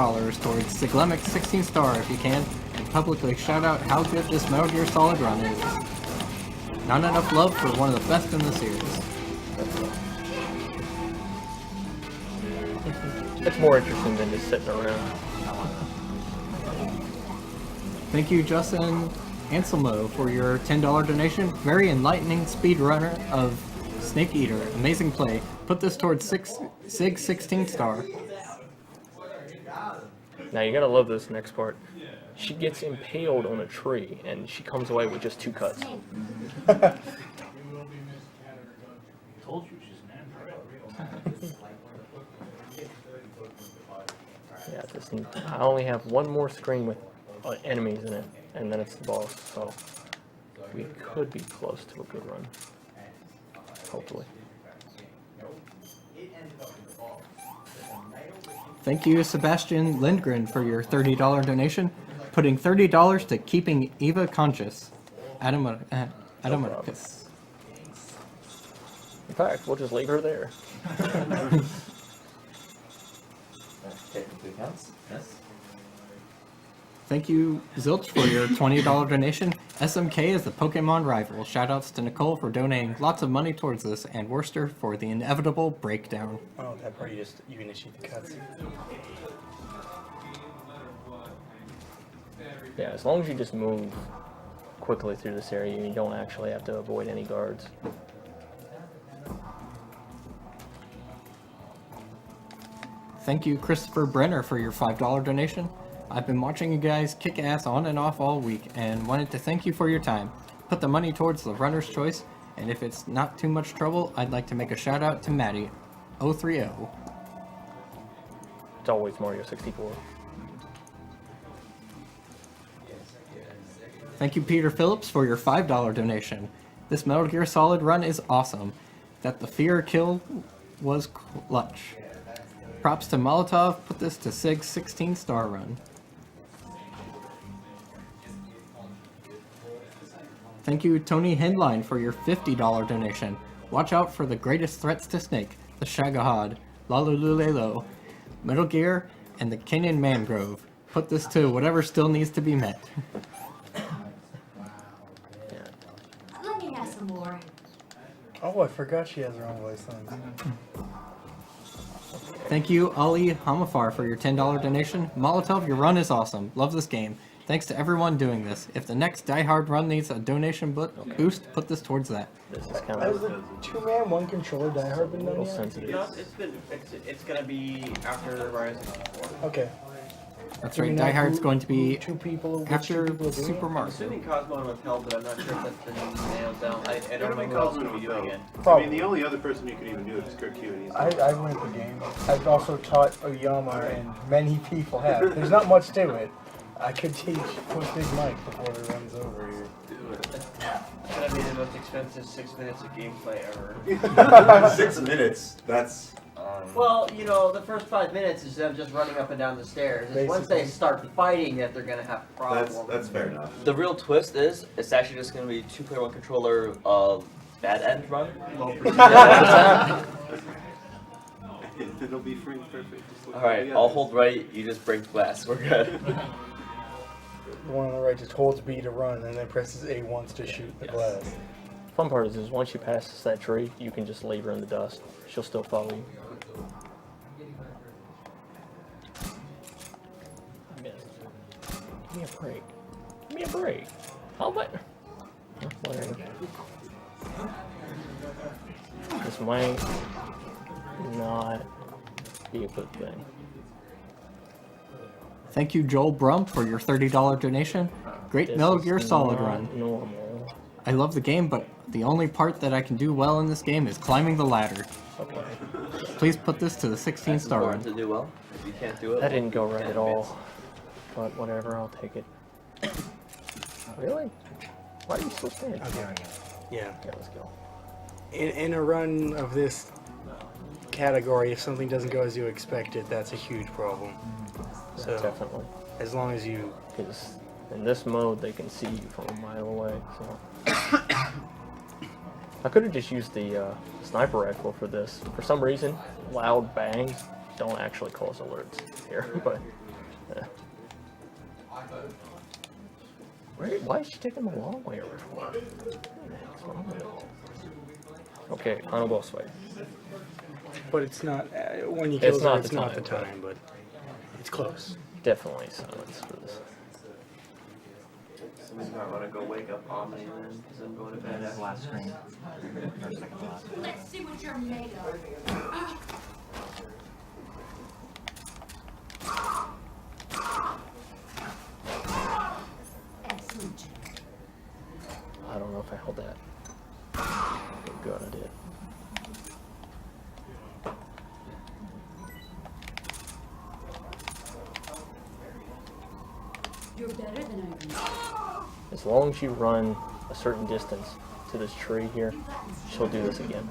towards Siglemic 16 star if you can, and publicly shout out how good this Metal Gear Solid run is. Not enough love for one of the best in the series. It's more interesting than just sitting around. Thank you, Justin Anselmo, for your $10 donation. Very enlightening speedrunner of Snake Eater. Amazing play. Put this towards Sig 16 star. Now you gotta love this next part. She gets impaled on a tree and she comes away with just 2 cuts. Told you she's an android. Yeah, I only have one more screen with enemies in it, and then it's the boss, so we could be close to a good run. Hopefully. Thank you, Sebastian Lindgren, for your $30 donation. Putting $30 to keeping Eva conscious. Adamarcus. In fact, we'll just leave her there. Technically counts. Yes. Thank you, Zilch, for your $20 donation. SMK is the Pokemon rival. Shoutouts to Nicole for donating lots of money towards this, and Worcester for the inevitable breakdown. Oh, that part you initiate the cuts. Yeah, as long as you just move quickly through this area, you don't actually have to avoid any guards. Thank you, Christopher Brenner, for your $5 donation. I've been watching you guys kick ass on and off all week, and wanted to thank you for your time. Put the money towards the runner's choice, and if it's not too much trouble, I'd like to make a shout out to Maddie, 030. It's always Mario 64. Thank you, Peter Phillips, for your $5 donation. This Metal Gear Solid run is awesome. That the fear kill was clutch. Props to Molotov, put this to Sig 16 star run. Thank you, Tony Hindline, for your $50 donation. Watch out for the greatest threats to Snake, the Shagahad, Lalululelo, Metal Gear, and the Canyon Mangrove. Put this to whatever still needs to be met. Let me have some more. Oh, I forgot she has her own voice line. Thank you, Ali Hamafar, for your $10 donation. Molotov, your run is awesome. Love this game. Thanks to everyone doing this. If the next Die Hard run needs a donation boost, put this towards that. This is kind Has of the 2-man, 1-controller Die Hard been a done little yet? sensitive. No, it's gonna be after Rise 64. Okay. That's Do we right, know Die Hard's who- going to be two people, which after two people are doing Super it? I'm Mario. assuming Cosmo withheld, but I'm not sure if that's been nailed down. I don't know who else would be doing it. I mean, the only other person who could even do it is Kirk Hugh, and he's I learned the game. I've also taught Oyama, and many people have. There's not much to it. I could teach Push Big Mike before it runs over here. It's gonna be the most expensive 6 minutes of gameplay ever. 6 minutes. That's. Well, you know, the first 5 minutes is them just running up and down the stairs. It's once they start fighting that they're gonna have problems. That's fair enough. The real twist is it's actually just going to be 2-player 1 controller bad end run. It'll be frame perfect. Just look All right, at the I'll others. hold right. You just break glass. We're good. The one on the right just holds B to run, and then presses A once to shoot the glass. Fun part is once you pass that tree, you can just leave her in the dust. She'll still follow you. I missed. Give me a break. Give me a break. How about? Whatever. This might not be a good thing. Thank you, Joel Brum, for your $30 donation. Great This Metal is Gear Solid not run. normal. I love the game, but the only part that I can do well in this game is climbing the ladder. Okay. Please put this to the 16-star run. To do well. If you can't do it, That didn't go right at all. But whatever, I'll take it. Really? Why are you still standing? Okay. Yeah. Okay, let's go. In a run of this category, if something doesn't go as you expected, that's a huge problem. So Definitely. as long as you, Because in this mode, they can see you from a mile away. So I could have just used the sniper rifle for this. For some reason, loud bangs don't actually cause alerts here. But yeah. Why is she taking the long way over? What the heck's wrong with it? Okay, final boss fight. but it's not when you kill It's her, not it's the not the time, time, but it's close. Definitely silence for this. somebody might want to go wake up Omni then, because I'm going to bed. That's the last screen. Or second to last. Let's see what you're made of. Excellent. I don't know if I held that. Okay, good, I did. You're better than I can. As long as you run a certain distance to this tree here, she'll do this again.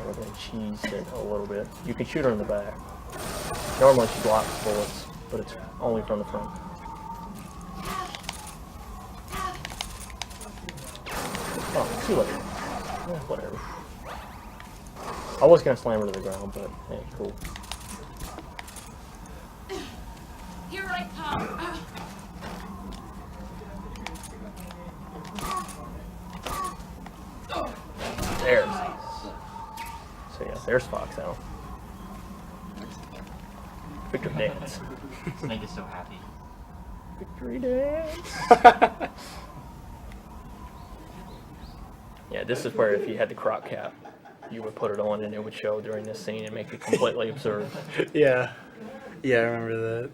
We're going to cheese it a little bit. You can shoot her in the back. Normally she blocks bullets, but it's only from the front. Oh, too late. Whatever. I was gonna slam her to the ground, but hey, cool. Here I come. There's. So yeah, there's Fox now. Victor dance. Snake is so happy. Victory dance. Yeah, this is where if you had the crop cap, you would put it on and it would show during this scene and make it completely absurd. Yeah, yeah, I remember that.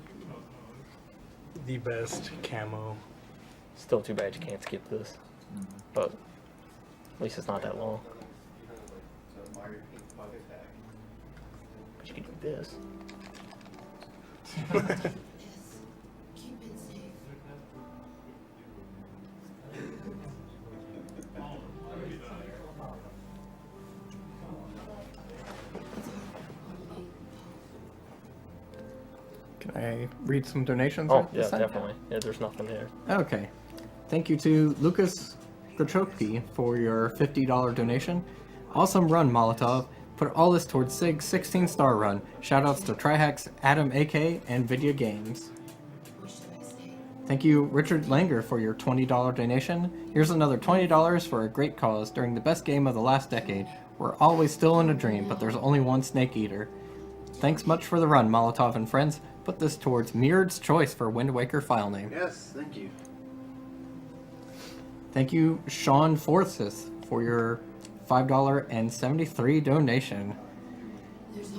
The best camo. Still too bad you can't skip this, but at least it's not that long. But you can do this. Can I read some donations? Oh, at this yeah, time? definitely. Yeah, there's nothing there. Okay. Thank you to Lucas Grochowski for your $50 donation. Awesome run, Molotov. Put all this towards Sig's 16-star run. Shoutouts to Trihex, Adam AK, and Video Games. Thank you, Richard Langer, for your $20 donation. Here's another $20 for a great cause during the best game of the last decade. We're always still in a dream, but there's only one Snake Eater. Thanks much for the run, Molotov and friends. Put this towards Mirrod's choice for Wind Waker file name. Yes, thank you. Thank you, Sean Forsyth, for your $5.73 donation.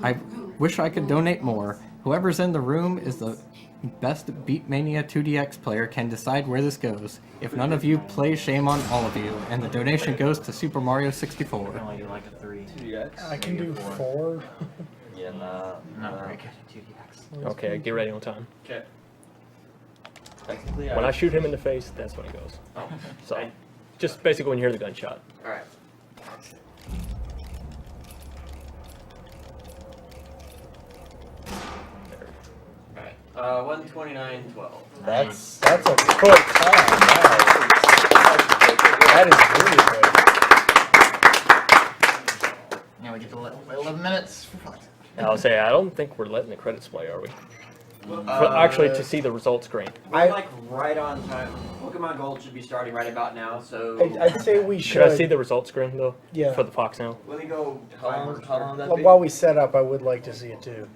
I wish I could donate more. Whoever's in the room is the best Beatmania 2DX player can decide where this goes. If none of you play, shame on all of you. And the donation goes to Super Mario 64. I only do like a 3. 2DX? I can do 4. Yeah, nah. Not very good at 2DX. Okay, get ready on time. Okay. Technically, When I shoot him in the face, that's when it goes. Oh. So, just basically when you hear the gunshot. Alright. There. 129.12. That's a quick time. That is really good. Now we get to 11 minutes. I'll say I don't think we're letting the credits play, are we? Actually, to see the results screen. We're like right on time. Pokemon Gold should be starting right about now, so. I'd say we should. Should I see the results screen though? Yeah. For the Fox now. Let me go. How long that Well, be? while we set up, I would like to see it too.